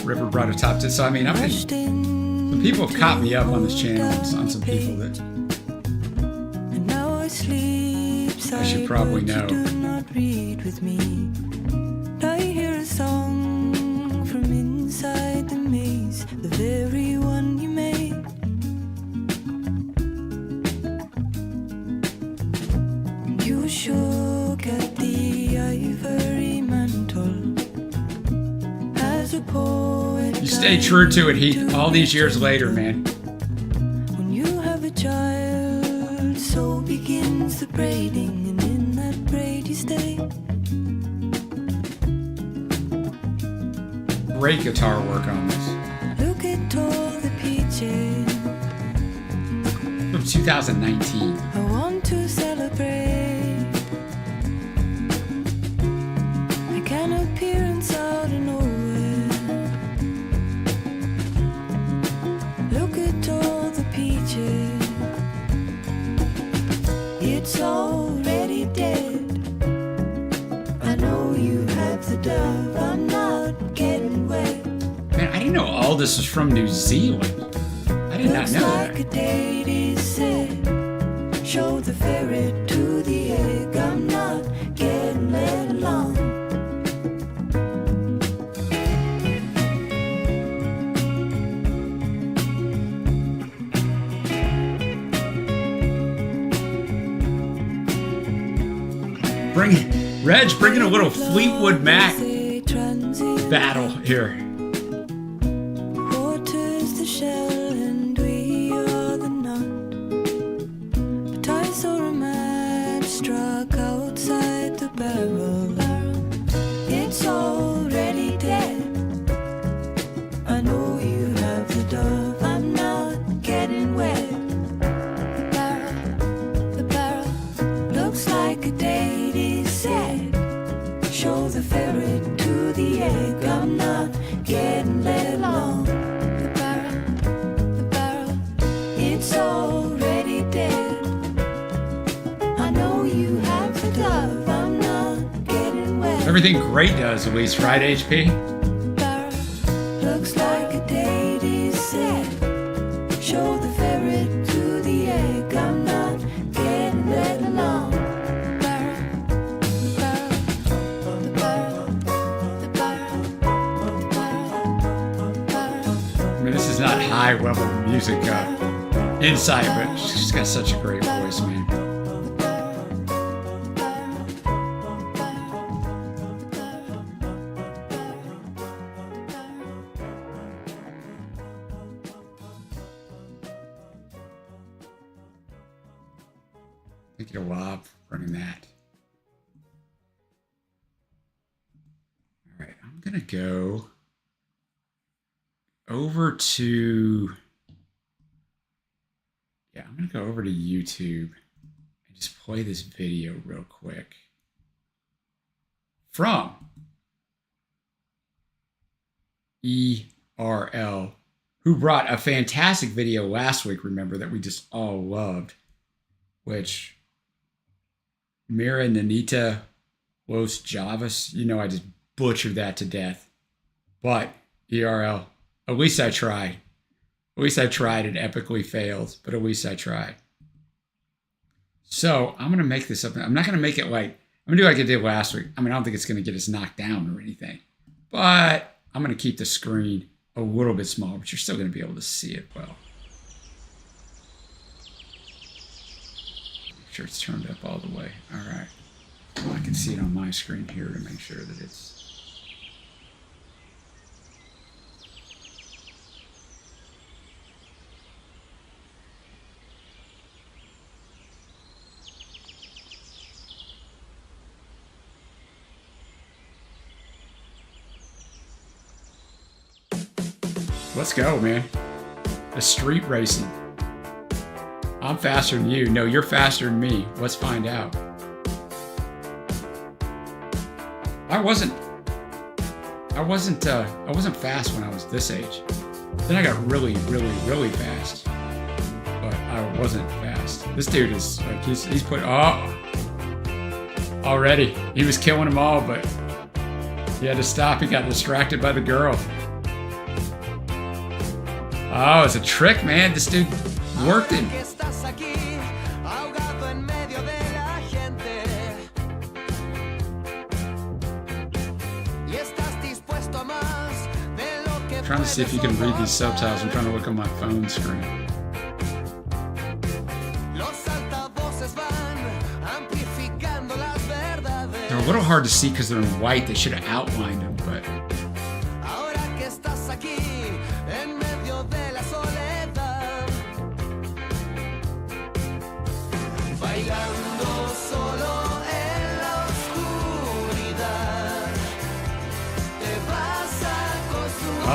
River brought a top 10. So I mean, some people have caught me up on this channel on some people that And now I sleep. I should probably know. Do not read with me. I hear a song from inside the maze, the very one you made. You shook at the ivory mantle as a poet. you stay true to it, Heath, all these years later, man. When you have a child, so begins the braiding, and in that braid you stay. Great guitar work on this. Look at all the peaches. From 2019. I want to celebrate. I can appear inside of nowhere. Look at all the peaches. It's already dead. I know you have the dove. I'm not getting wet. Man, I didn't know all this was from New Zealand. I did not Looks know like a that. date is set. Show the ferret to the egg. I'm not getting let along. Bring in a little Fleetwood Mac Say transit. battle here. Water's the shell and we are the nut. But I saw a match struck outside the barrel. It's already dead. I know you have the dove. I'm not getting wet. The barrel looks like a date is set. Show the ferret to the egg. I'm not getting let along. The barrel, it's already dead. I know you have the dove. I'm not getting wet. Everything great does, at least, right, HP? Barrel looks like a date is set. Show the ferret to the egg. I'm not getting let along. I mean, this is not high level music insight, but she's got such a great voice, man. Thank you to Wob for running that. All right, I'm gonna go over to, I'm going to go over to YouTube and just play this video real quick from ERL, who brought a fantastic video last week, remember, that we just all loved, which Mira Nanita Los Javas, I just butchered that to death. But ERL, at least I tried. At least I tried and epically failed, but at least I tried. So I'm going to make this up. I'm not going to make it like, I'm going to do like I did last week. I mean, I don't think it's going to get us knocked down or anything, but I'm going to keep the screen a little bit smaller, but you're still going to be able to see it well. Make sure it's turned up all the way. All right. Well, I can see it on my screen here to make sure that it's. Let's go, man. A street racing. I'm faster than you. No, you're faster than me. Let's find out. I wasn't fast when I was this age. Then I got really, really, really fast. But I wasn't fast. This dude is like, he's put, already. He was killing them all, but he had to stop. He got distracted by the girl. Oh, it's a trick, man. This dude worked him. I'm trying to see if you can read these subtitles. I'm trying to look on my phone screen. They're a little hard to see because they're in white. They should have outlined them, but.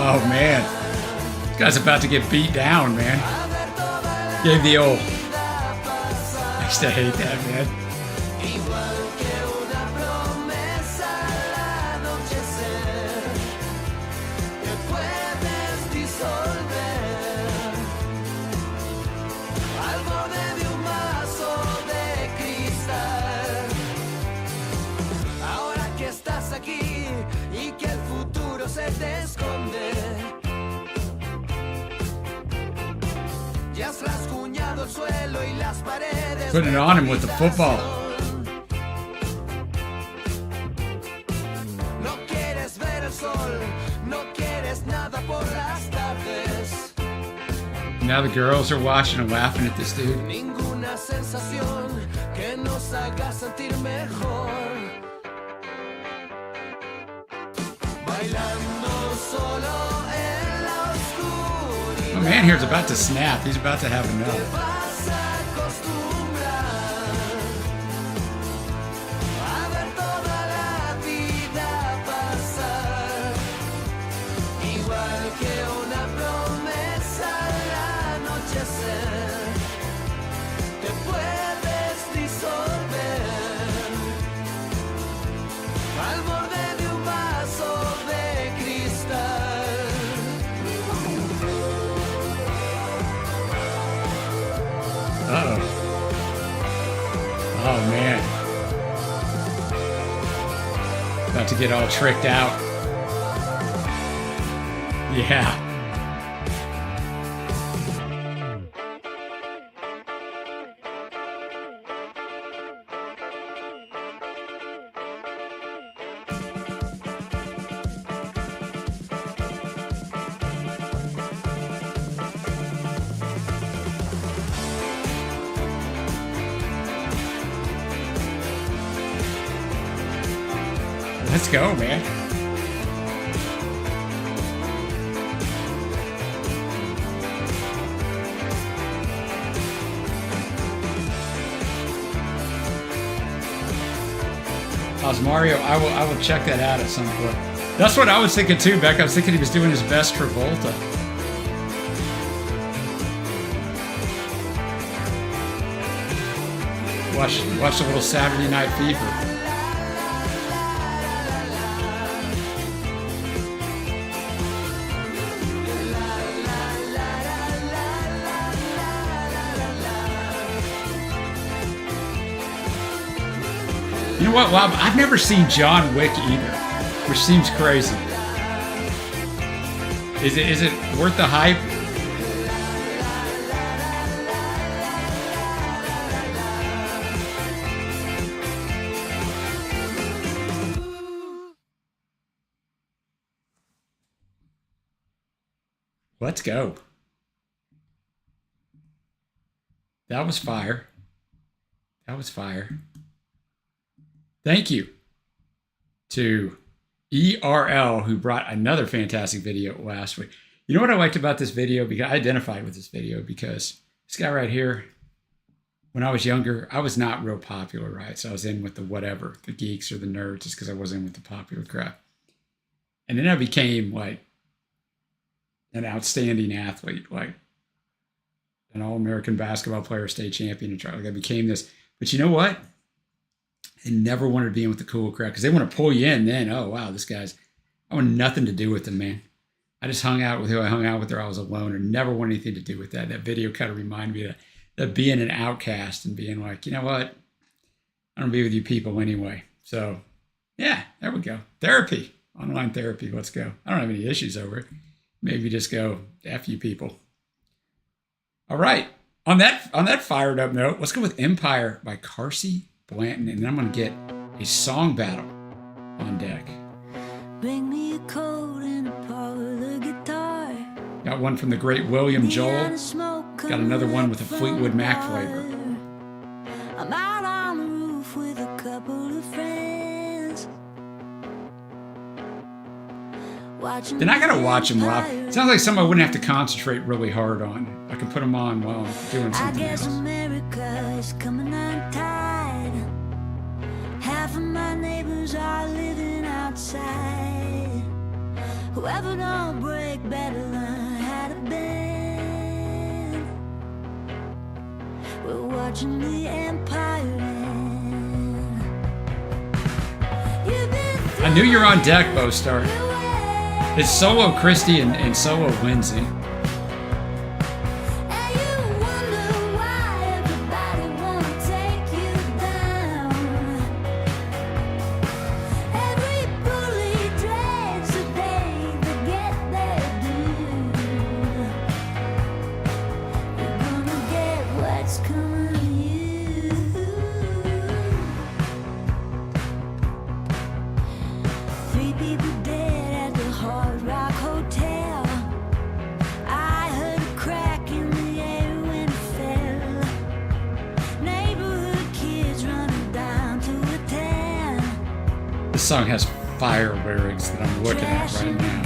Oh man, this guy's about to get beat down, man. Gave the old. I used to hate that, man. Putting it on him with the football. Now the girls are watching and laughing at this dude. My man here's about to snap. He's about to have enough. Uh-oh. Oh, man. About to get all tricked out. Yeah. Let's go, man. Mario, I will check that out at some point. That's what I was thinking too, Beck. I was thinking he was doing his best Travolta. Watch a little Saturday Night Fever. You know what, Bob? I've never seen John Wick either, which seems crazy. Is it worth the hype? Let's go. That was fire. That was fire. Thank you to ERL, who brought another fantastic video last week. You know what I liked about this video? Because I identified with this video because this guy right here, when I was younger, I was not real popular, right? So I was in with the whatever, the geeks or the nerds, just because I wasn't in with the popular crap. And then I became like an outstanding athlete, like an all-American basketball player, state champion, and like I became this. But you know what? I never wanted to be in with the cool crowd because they want to pull you in then. Oh, wow, this guy's, I want nothing to do with them, man. I just hung out with who I hung out with, or I was alone, or never wanted anything to do with that. That video kind of reminded me of being an outcast and being like, you know what? I don't be with you people anyway. So, yeah, there we go. Therapy, online therapy. Let's go. I don't have any issues over it. Maybe just go, F you people. All right. On that fired up note, let's go with Empire by Carsey Blanton, and then I'm going to get a song battle on deck. Bring me a coat and a parlor guitar. Got one from the great William Joel. Got another one with a Fleetwood Mac flavor. I'm out on the roof with a couple of friends. Then I gotta watch them live. It sounds like something I wouldn't have to concentrate really hard on. I can put them on while I'm doing something else. America is coming untied. Half of my neighbors are living outside. Whoever don't break better learn how to bend. We're watching the empire end. I knew you're on deck, Bostar. It's solo Christy and solo Lindsay. This song has fire lyrics that I'm looking at right now.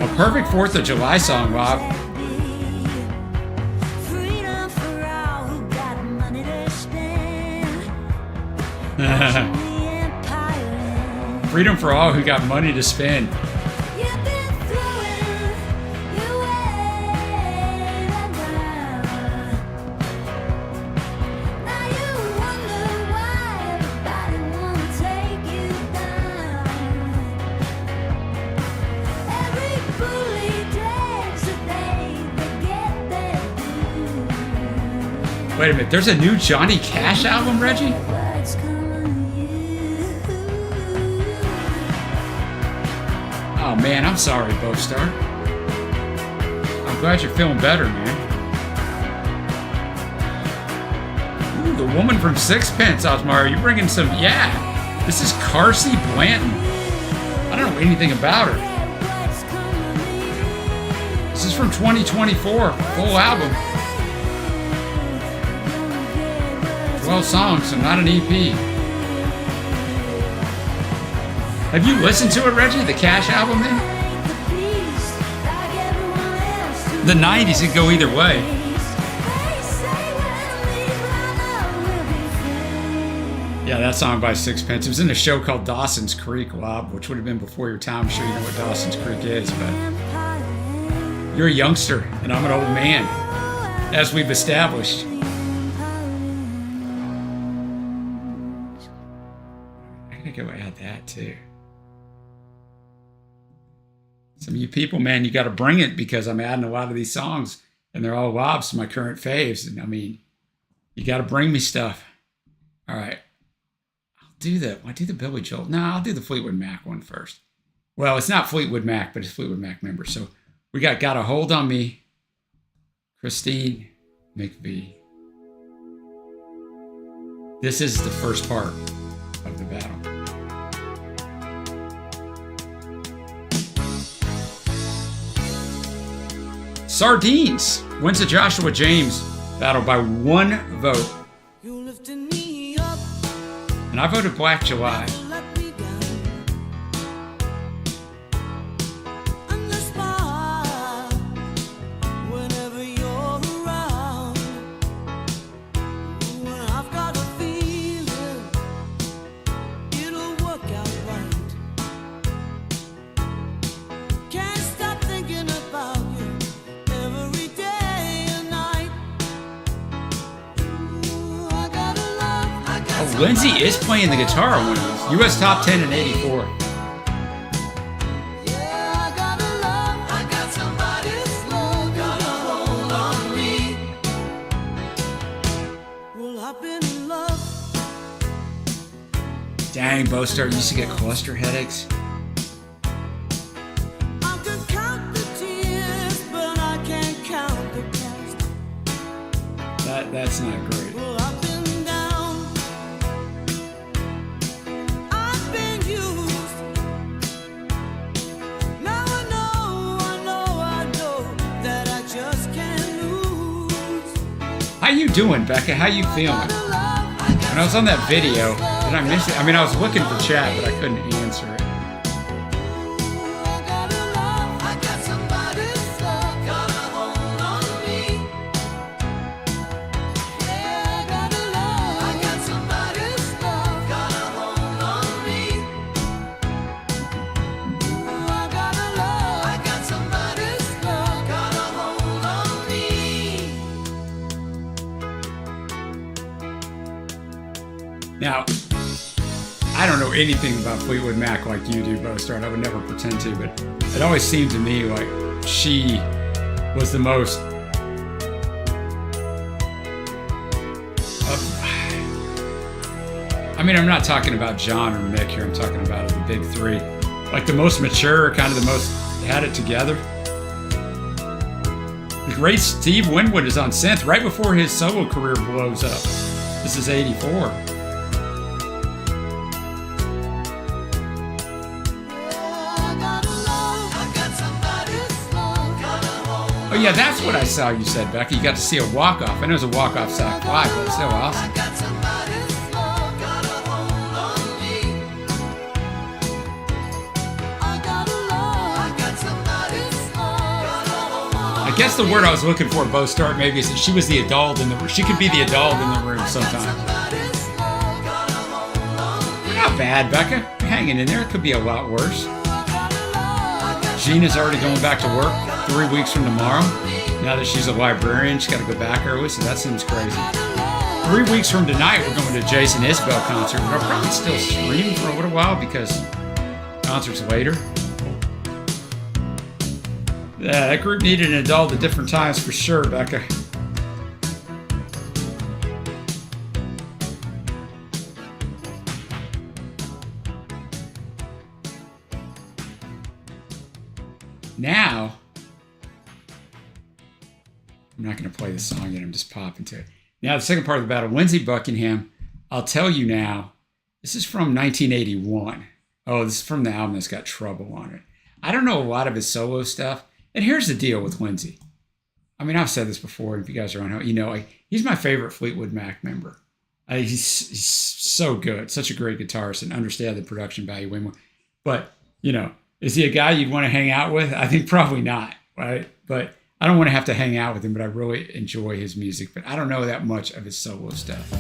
A perfect 4th of July song, Rob. Freedom for all who got money to spend. Wait a minute, there's a new Johnny Cash album, Reggie? Oh man, I'm sorry, Bostar. I'm glad you're feeling better, man. Ooh, the woman from Sixpence, Osmar, you bringing some, yeah. This is Carsey Blanton. I don't know anything about her. This is from 2024, full album. 12 songs, so not an EP. Have you listened to it, Reggie? The Cash album then? The 90s could go either way. Yeah, that song by Sixpence. It was in a show called Dawson's Creek, Lob, which would have been before your time. I'm sure you know what Dawson's Creek is, but you're a youngster and I'm an old man, as we've established. I gotta go add that too. Some of you people, man, you got to bring it because I'm adding a lot of these songs and they're all Lobs to my current faves. And I mean, you got to bring me stuff. All right. I'll do the Billy Joel. No, I'll do the Fleetwood Mac one first. Well, it's not Fleetwood Mac, but it's Fleetwood Mac member. So we got a Hold on Me, Christine McVie. This is the first part of the battle. Sardines wins the Joshua James battle by 1 vote. And I voted Black July. Lindsay is playing the guitar on one of these. US Top 10 in 84. Dang, Bostar used to get cluster headaches. That's not great. How you doing, Becca? How you feeling? When I was on that video, did I miss it? I mean, I was looking for chat, but I couldn't answer it. Now, I don't know anything about Fleetwood Mac like you do, Bostard. I would never pretend to, but it always seemed to me like she was the most I mean, I'm not talking about John or Mick here. I'm talking about the big three. Like the most mature, kind of the most had it together. The great Steve Winwood is on synth right before his solo career blows up. This is 84. Oh yeah, that's what I saw you said, Becky. You got to see a walk-off. I know it was a walk-off sack live, but it's so awesome. I guess the word I was looking for, Bo Start, maybe is that she was the adult in the room. She could be the adult in the room sometimes. You're not bad, Becca. You're hanging in there. It could be a lot worse. Gina's already going back to work 3 weeks from tomorrow. Now that she's a librarian, she's got to go back early, so that seems crazy. 3 weeks from tonight, we're going to Jason Isbell concert. But I'll probably still stream for a little while because concert's later. Yeah, that group needed an adult at different times for sure, Becca. Now, I'm not going to play the song yet. I'm just popping to it. Now, the second part of the battle, Lindsey Buckingham. I'll tell you now, this is from 1981. Oh, this is from the album that's got Trouble on it. I don't know a lot of his solo stuff. And here's the deal with Lindsey. I mean, I've said this before. If you guys are on, you know, like, he's my favorite Fleetwood Mac member. He's so good, such a great guitarist, and understand the production value way more. But, you know, is he a guy you'd want to hang out with? I think probably not, right? But I don't want to have to hang out with him, but I really enjoy his music. But I don't know that much of his solo stuff.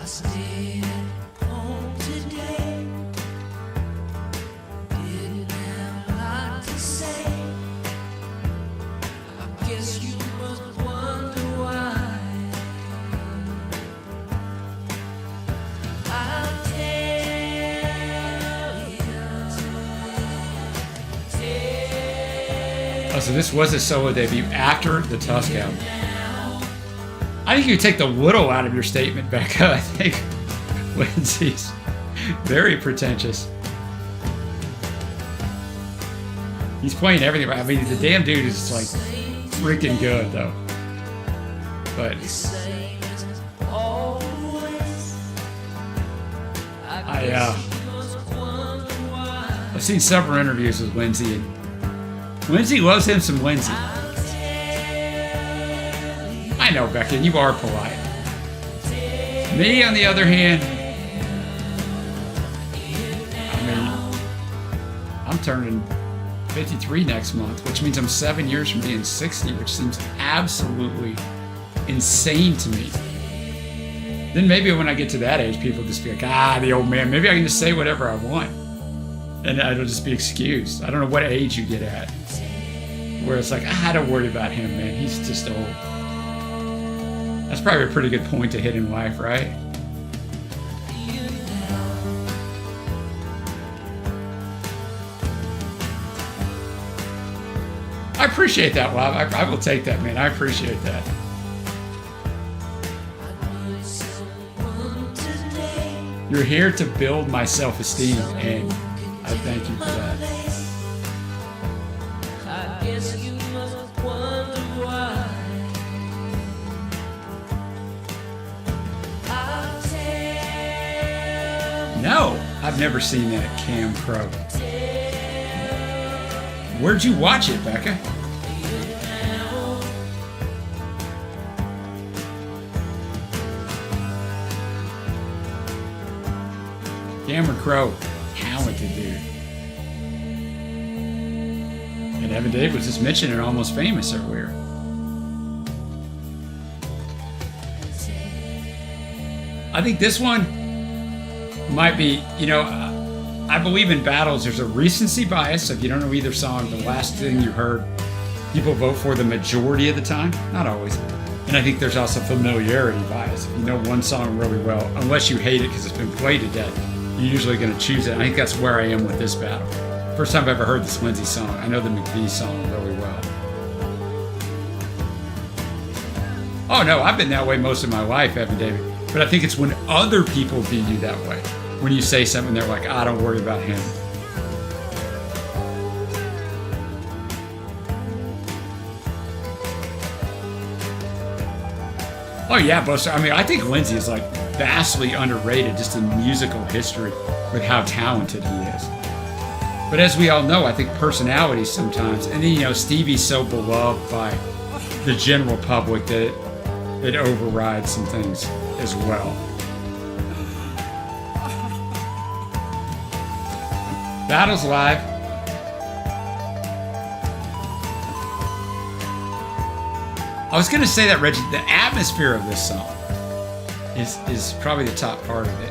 I stayed home today. Didn't have a lot to say. I guess you must wonder why. I'll tell you. Oh, so this was a solo debut after the Tusk album. I think you take the little out of your statement, Becca. I think Lindsay's very pretentious. He's playing everything. I mean, the damn dude is like freaking good, though. But I've seen several interviews with Lindsay, and Lindsay loves him some Lindsay. I know, Becca, you are polite. Me, on the other hand, I mean, I'm turning 53 next month, which means I'm 7 years from being 60, which seems absolutely insane to me. Then maybe when I get to that age, people just be like, the old man. Maybe I can just say whatever I want, and it'll just be excused. I don't know what age you get at, where it's like, don't worry about him, man. He's just old. That's probably a pretty good point to hit in life, right? I appreciate that, Rob. I will take that, man. I appreciate that. You're here to build my self-esteem, and I thank you for that. I guess you must wonder why. I'll tell. No, I've never seen that Cam Crow. Where'd you watch it, Becca? Cameron Crowe, talented dude. And Evan Dave was just mentioning Almost Famous earlier. I think this one might be, I believe in battles, there's a recency bias. So if you don't know either song, the last thing you heard, people vote for the majority of the time. Not always. And I think there's also familiarity bias. If you know one song really well, unless you hate it because it's been played to death, you're usually going to choose it. I think that's where I am with this battle. First time I've ever heard this Lindsay song. I know the McVie song really well. Oh no, I've been that way most of my life, Evan David. But I think it's when other people view you that way. When you say something, they're like, don't worry about him. Oh yeah, Buster. I mean, I think Lindsay is like vastly underrated just in musical history with how talented he is. But as we all know, I think personality sometimes, and then, Stevie's so beloved by the general public that it overrides some things as well. Battles Live. I was going to say that, Reggie, the atmosphere of this song is probably the top part of it.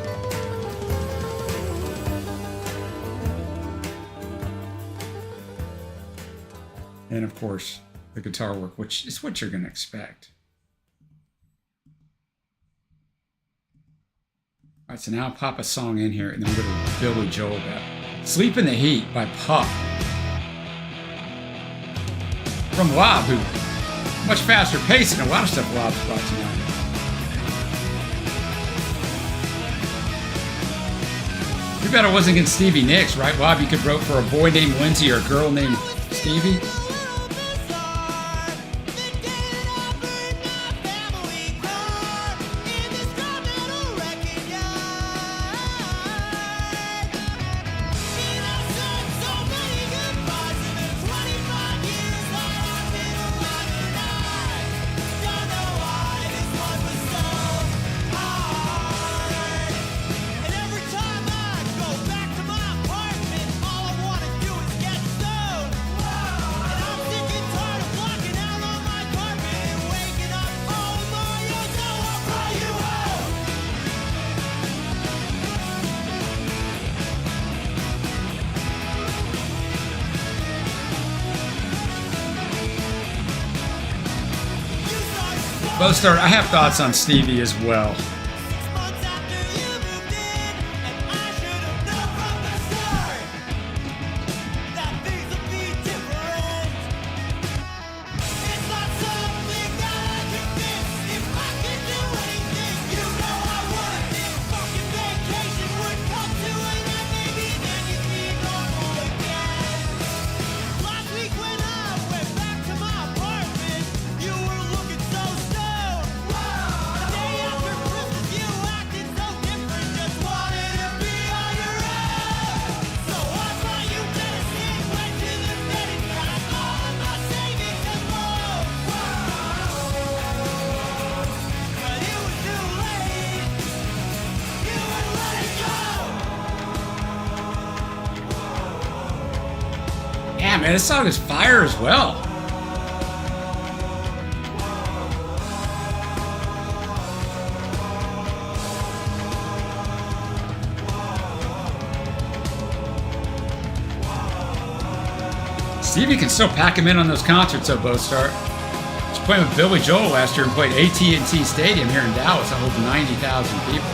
And of course, the guitar work, which is what you're going to expect. All right, so now I'll pop a song in here, and then we'll go to Billy Joel about Sleep in the Heat by Puff. From Lob, who much faster pace than a lot of stuff Lob's brought tonight. Too bad it wasn't against Stevie Nicks, right, Lob? You could vote for a boy named Lindsay or a girl named Stevie. Both start. I have thoughts on Stevie as well. Yeah, man, this song is fire as well. Stevie can still pack him in on those concerts though, Both Start. He's playing with Billy Joel last year and played AT&T Stadium here in Dallas. I hope 90,000 people.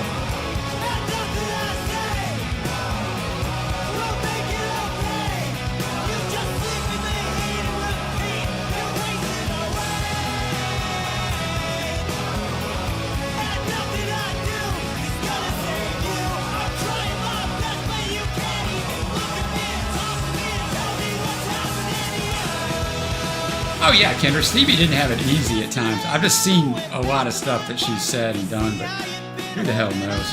Oh yeah, Kendra, Stevie didn't have it easy at times. I've just seen a lot of stuff that she's said and done, but who the hell knows?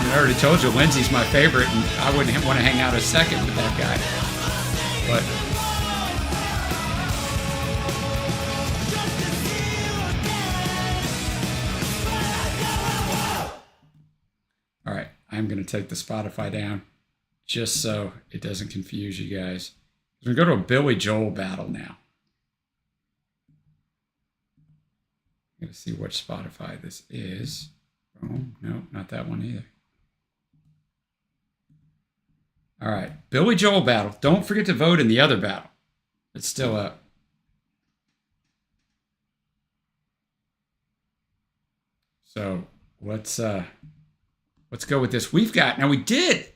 I already told you, Lindsay's my favorite, and I wouldn't want to hang out a second with that guy. But all right, I'm going to take the Spotify down just so it doesn't confuse you guys. We're going to go to a Billy Joel battle now. I'm going to see which Spotify this is. Oh, no, not that one either. All right, Billy Joel battle. Don't forget to vote in the other battle. It's still up. So let's go with this. We did.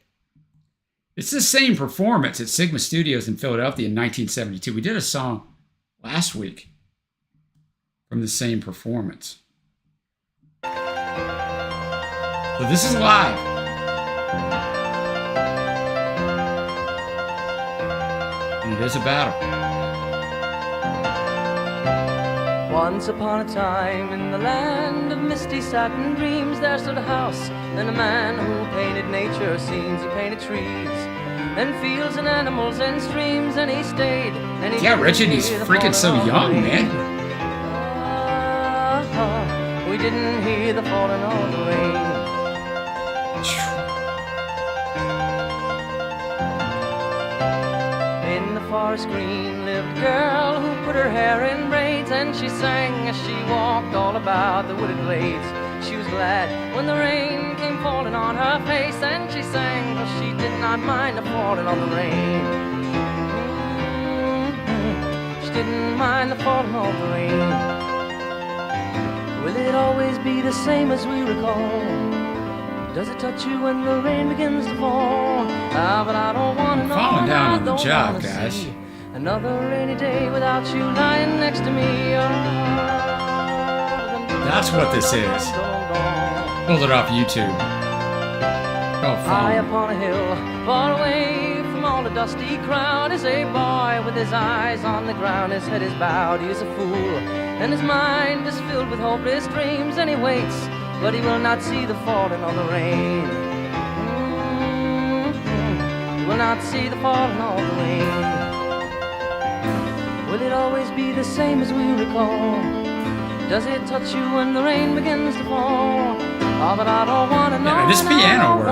It's the same performance at Sigma Studios in Philadelphia in 1972. We did a song last week from the same performance. So this is live. And it is a battle. Once upon a time in the land of misty satin dreams, there stood a house and a man who painted nature scenes. He painted trees and fields and animals and streams, and he stayed and he Yeah, Richard, he's freaking so young, man. We didn't hear the falling of the rain. In the forest green lived a girl who put her hair in braids, and she sang as she walked all about the wooded glades. She was glad when the rain came falling on her face, and she sang, for she did not mind the falling of the rain. She didn't mind the falling of the rain. Will it always be the same as we recall? Does it touch you when the rain begins to fall? Ah, but I don't want to know. Falling down on the don't job, wanna guys. see another rainy day without you lying next to me. That's what this is. Pulled it off YouTube. Oh, High Falling. upon a hill, far away from all the dusty crowd, is a boy with his eyes on the ground. His head is bowed, he is a fool, and his mind is filled with hopeless dreams. And he waits, but he will not see the falling of the rain. He will not see the falling of the rain. Will it always be the same as we recall? Does it touch you when the rain begins to fall? Oh, but I don't want to know. Yeah, this piano work.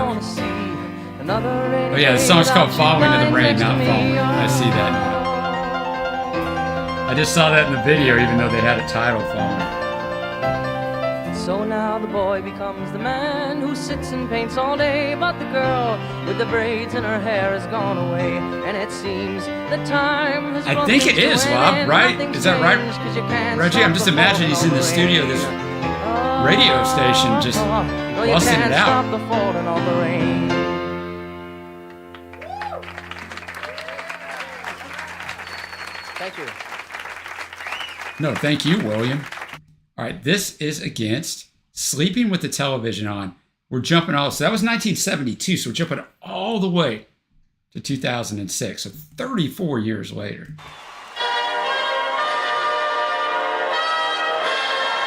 Oh yeah, the song's called Falling in the Rain, not Falling. I see that now. I just saw that in the video, even though they had it titled Falling. So now the boy becomes the man who sits and paints all day, but the girl with the braids in her hair has gone away, and it seems the time has I think it is, Bob, right? Is that right? Reggie, I'm just imagining he's in the studio, this radio station, just busting it out. Stop the falling of the rain. Thank you. No, thank you, William. All right, this is against Sleeping with the Television On. We're jumping all, so that was 1972, so we're jumping all the way to 2006, so 34 years later.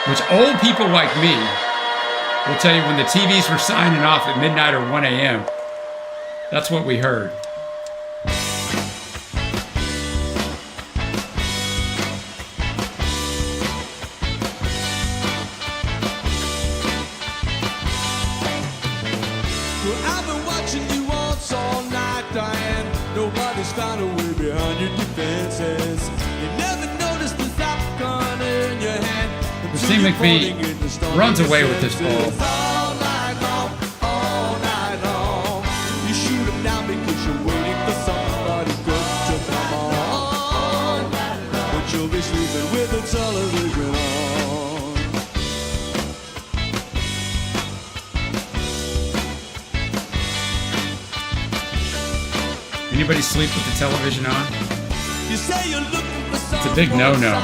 Which old people like me will tell you when the TVs were signing off at midnight or 1 a.m., that's what we heard. I've been watching you once all night, Diane. Nobody's found a way behind your defenses. You never noticed the zap gun in your hand. Steve McVie runs away with this ball. All night long, all night long. You shoot him down because you're waiting for somebody good to come on. But you'll be sleeping with the television on. Anybody sleep with the television on? You say you're looking for It's a big no-no.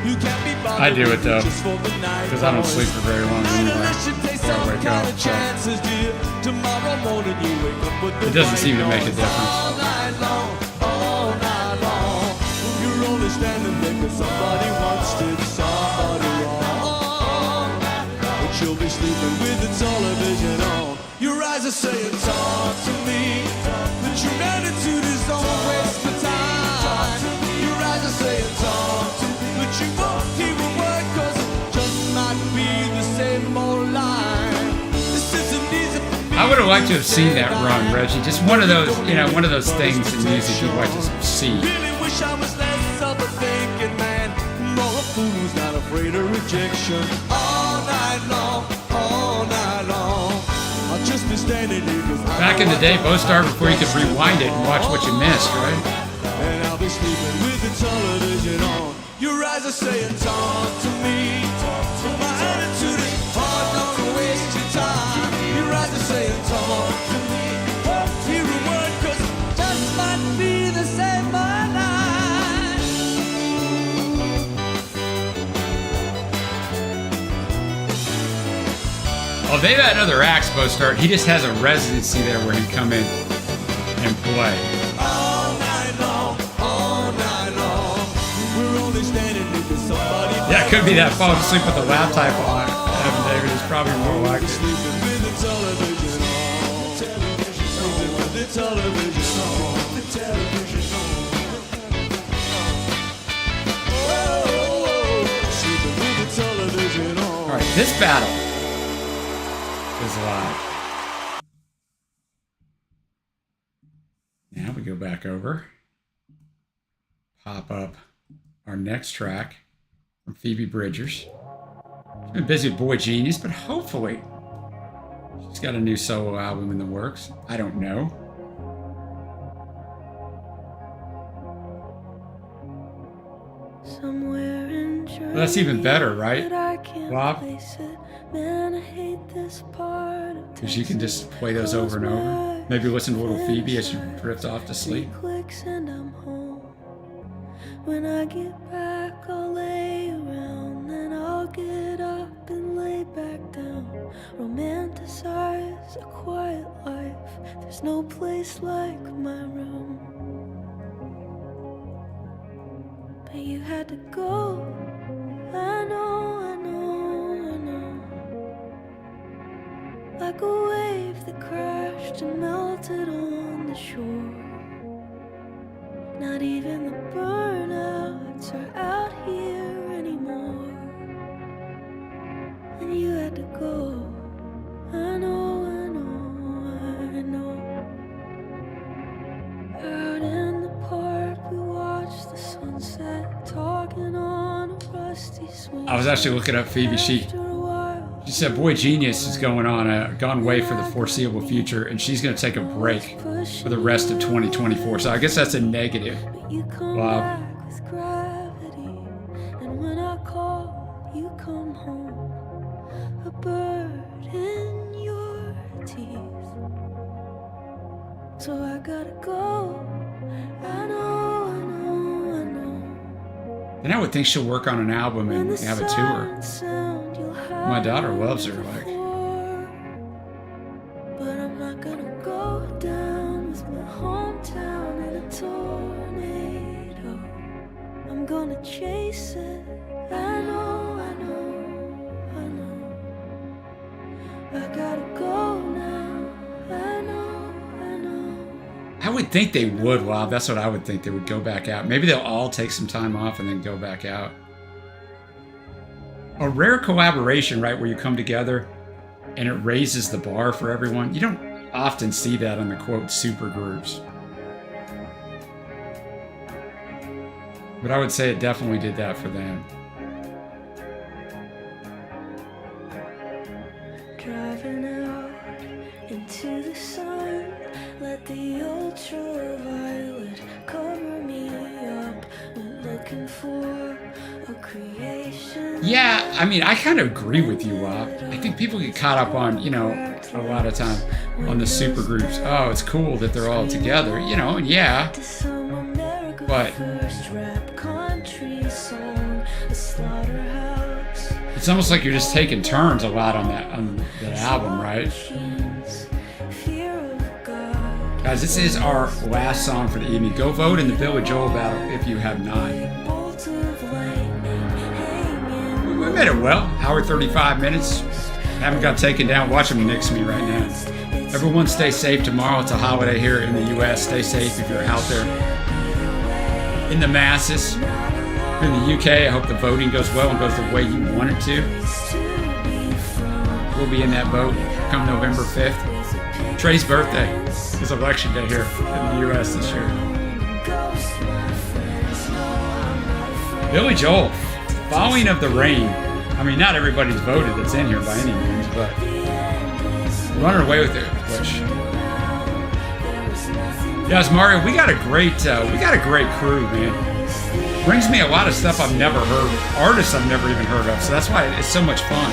You can't be I do it though, because I don't sleep for very long anyway before I wake up. So it doesn't seem to make a difference. All night long, you're only standing there because somebody once did somebody wrong. But you'll be sleeping with the television on. Your eyes are saying, talk to me. But your attitude is don't waste the time. Your eyes are saying, talk to me. But you won't hear a word, cause it just might be the same old line. This isn't easy for me. I would have liked to have seen that run, Reggie. Just one of those, one of those things in music you'd like to see. Really wish I was less of a thinking man, more a fool who's not afraid of rejection. All night long, all night long. I'll just be standing here. Back in the day, Bo started before you could rewind it and watch what you missed, right? And I'll be sleeping with the television on. Your eyes are saying, talk to me. My attitude is hard, don't waste your time. Your eyes are saying, talk to me. Hear a word, cause it just might be the same line. Oh, they've had other acts, Bo start. He just has a residency there where he'd come in and play. All night long, all night long. We're only standing here because somebody. Yeah, it could be that falling asleep with the laptop on. Evan David is probably more like it. Sleeping with the television on. Sleeping with the television on. The television on. Oh, sleeping with the television on. All right, this battle is live. Now we go back over, pop up our next track from Phoebe Bridgers. She's been busy with Boy Genius, but hopefully she's got a new solo album in the works. I don't know. Somewhere in Well, that's even better, right, Bob? Man, I hate this part of Because you can just play those over and over. Maybe listen to little Phoebe as you drift off to sleep. clicks and I'm home. When I get back, I'll lay around, then I'll get up and lay back down. Romanticize a quiet life. There's no place like my room. But you had to go. I know, I know, I know. Like a wave that crashed and melted on the shore. Not even the burnouts are out here anymore. And you had to go. I know, I know, I know. Out in the park we watched the sunset, talking on a rusty swing. I was actually looking up Phoebe. She said, Boy Genius is gone away for the foreseeable future, and she's going to take a break for the rest of 2024. So I guess that's a negative. You come Wow. back with gravity, and when I call, you come home. A bird in your teeth. So I gotta go. I know, I know, I know. And I would think she'll work on an album When and the have a tour. sirens sound, you'll have My daughter loves her. Like, war. But I'm not gonna go down with my hometown in a tornado. I'm gonna chase it. I know, I know, I know. I gotta go now. I know, I know. I would think they would. Wow, that's what I would think. They would go back out. Maybe they'll all take some time off and then go back out. A rare collaboration, right, where you come together and it raises the bar for everyone. You don't often see that on the quote super groups. But I would say it definitely did that for them. Driving out into the sun, let the ultraviolet cover me up. We're looking for a creation. Yeah, I mean, I kind of agree with you, Rob. I think people get caught up on, you know, a lot of time on the super groups. Oh, it's cool that they're all together, you know, and yeah. To some America But- first rap country song, a slaughterhouse. It's almost like you're just taking turns a lot on that album, right? Fear of God. Guys, this is our last song for the evening. Go vote in the Billy Joel battle if you have not. Bolt of lightning hanging. We made it well. Hour 35 minutes. Haven't got taken down. Watch them nix me right now. Everyone stay safe tomorrow. It's a holiday here in the U.S. Stay safe if you're out there in the masses. If you're in the UK, I hope the voting goes well and goes the way you want it to. We'll be in that boat come November 5th. Trey's birthday is election day here in the U.S. this year. Billy Joel, Falling of the Rain. I mean, not everybody's voted that's in here by any means, but running away with it, which... Yes, Mario, we got a great crew, man. Brings me a lot of stuff I've never heard, artists I've never even heard of, so that's why it's so much fun.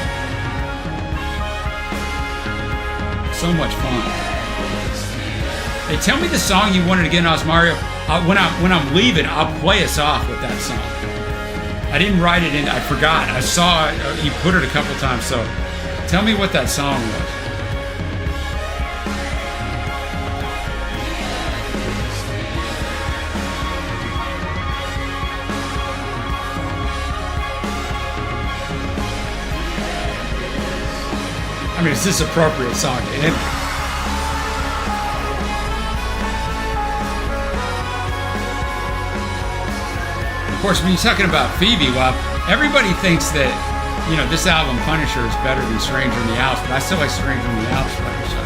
So much fun. Hey, tell me the song you wanted to get on us, Mario. When I'm leaving, I'll play us off with that song. I didn't write it in. I forgot. I saw you put it a couple times. So, tell me what that song was. I mean, it's this appropriate song to end. Of course, when you're talking about Phoebe, well, everybody thinks that, you know, this album, Punisher, is better than Stranger in the Alps, but I still like Stranger in the Alps better, so.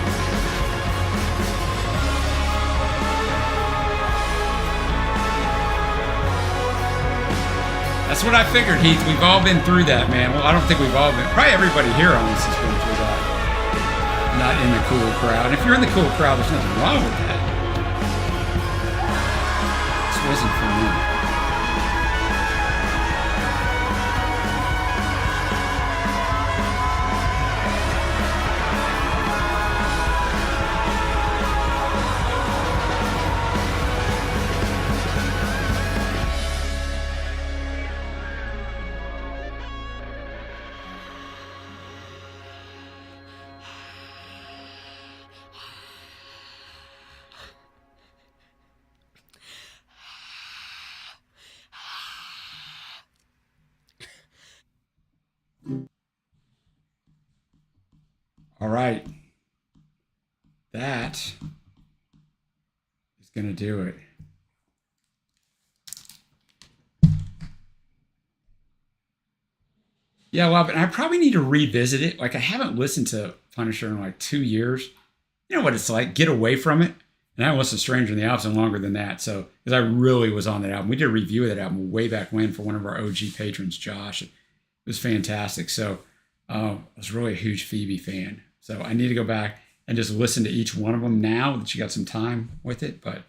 That's what I figured, Heath. We've all been through that, man. Well, I don't think we've all been. Probably everybody here on this has been through that. Not in the cool crowd. And if you're in the cool crowd, there's nothing wrong with that. This wasn't for me. All right. That is going to do it. Yeah, well, but I probably need to revisit it. Like, I haven't listened to Punisher in like 2 years. You know what it's like? Get away from it. And I haven't listened to Stranger in the Alps in longer than that. So, because I really was on that album. We did a review of that album way back when for one of our OG patrons, Josh. It was fantastic. So, I was really a huge Phoebe fan. So I need to go back and just listen to each one of them now that you got some time with it. But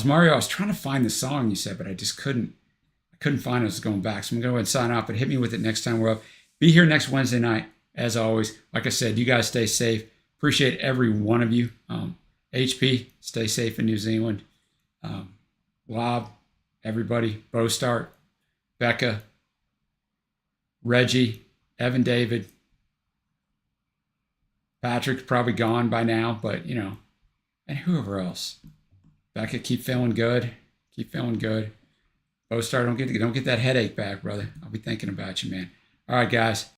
Mario, I was trying to find the song you said, but I just couldn't. I couldn't find it. I was going back. So I'm going to go ahead and sign off, but hit me with it next time we're up. Be here next Wednesday night. As always, like I said, you guys stay safe. Appreciate every one of you. HP, stay safe in New Zealand. Lob, everybody. Bo Start, Becca, Reggie, Evan David. Patrick's probably gone by now, but and whoever else. Becca, keep feeling good. Keep feeling good. Bo Start, don't get that headache back, brother. I'll be thinking about you, man. All right, guys.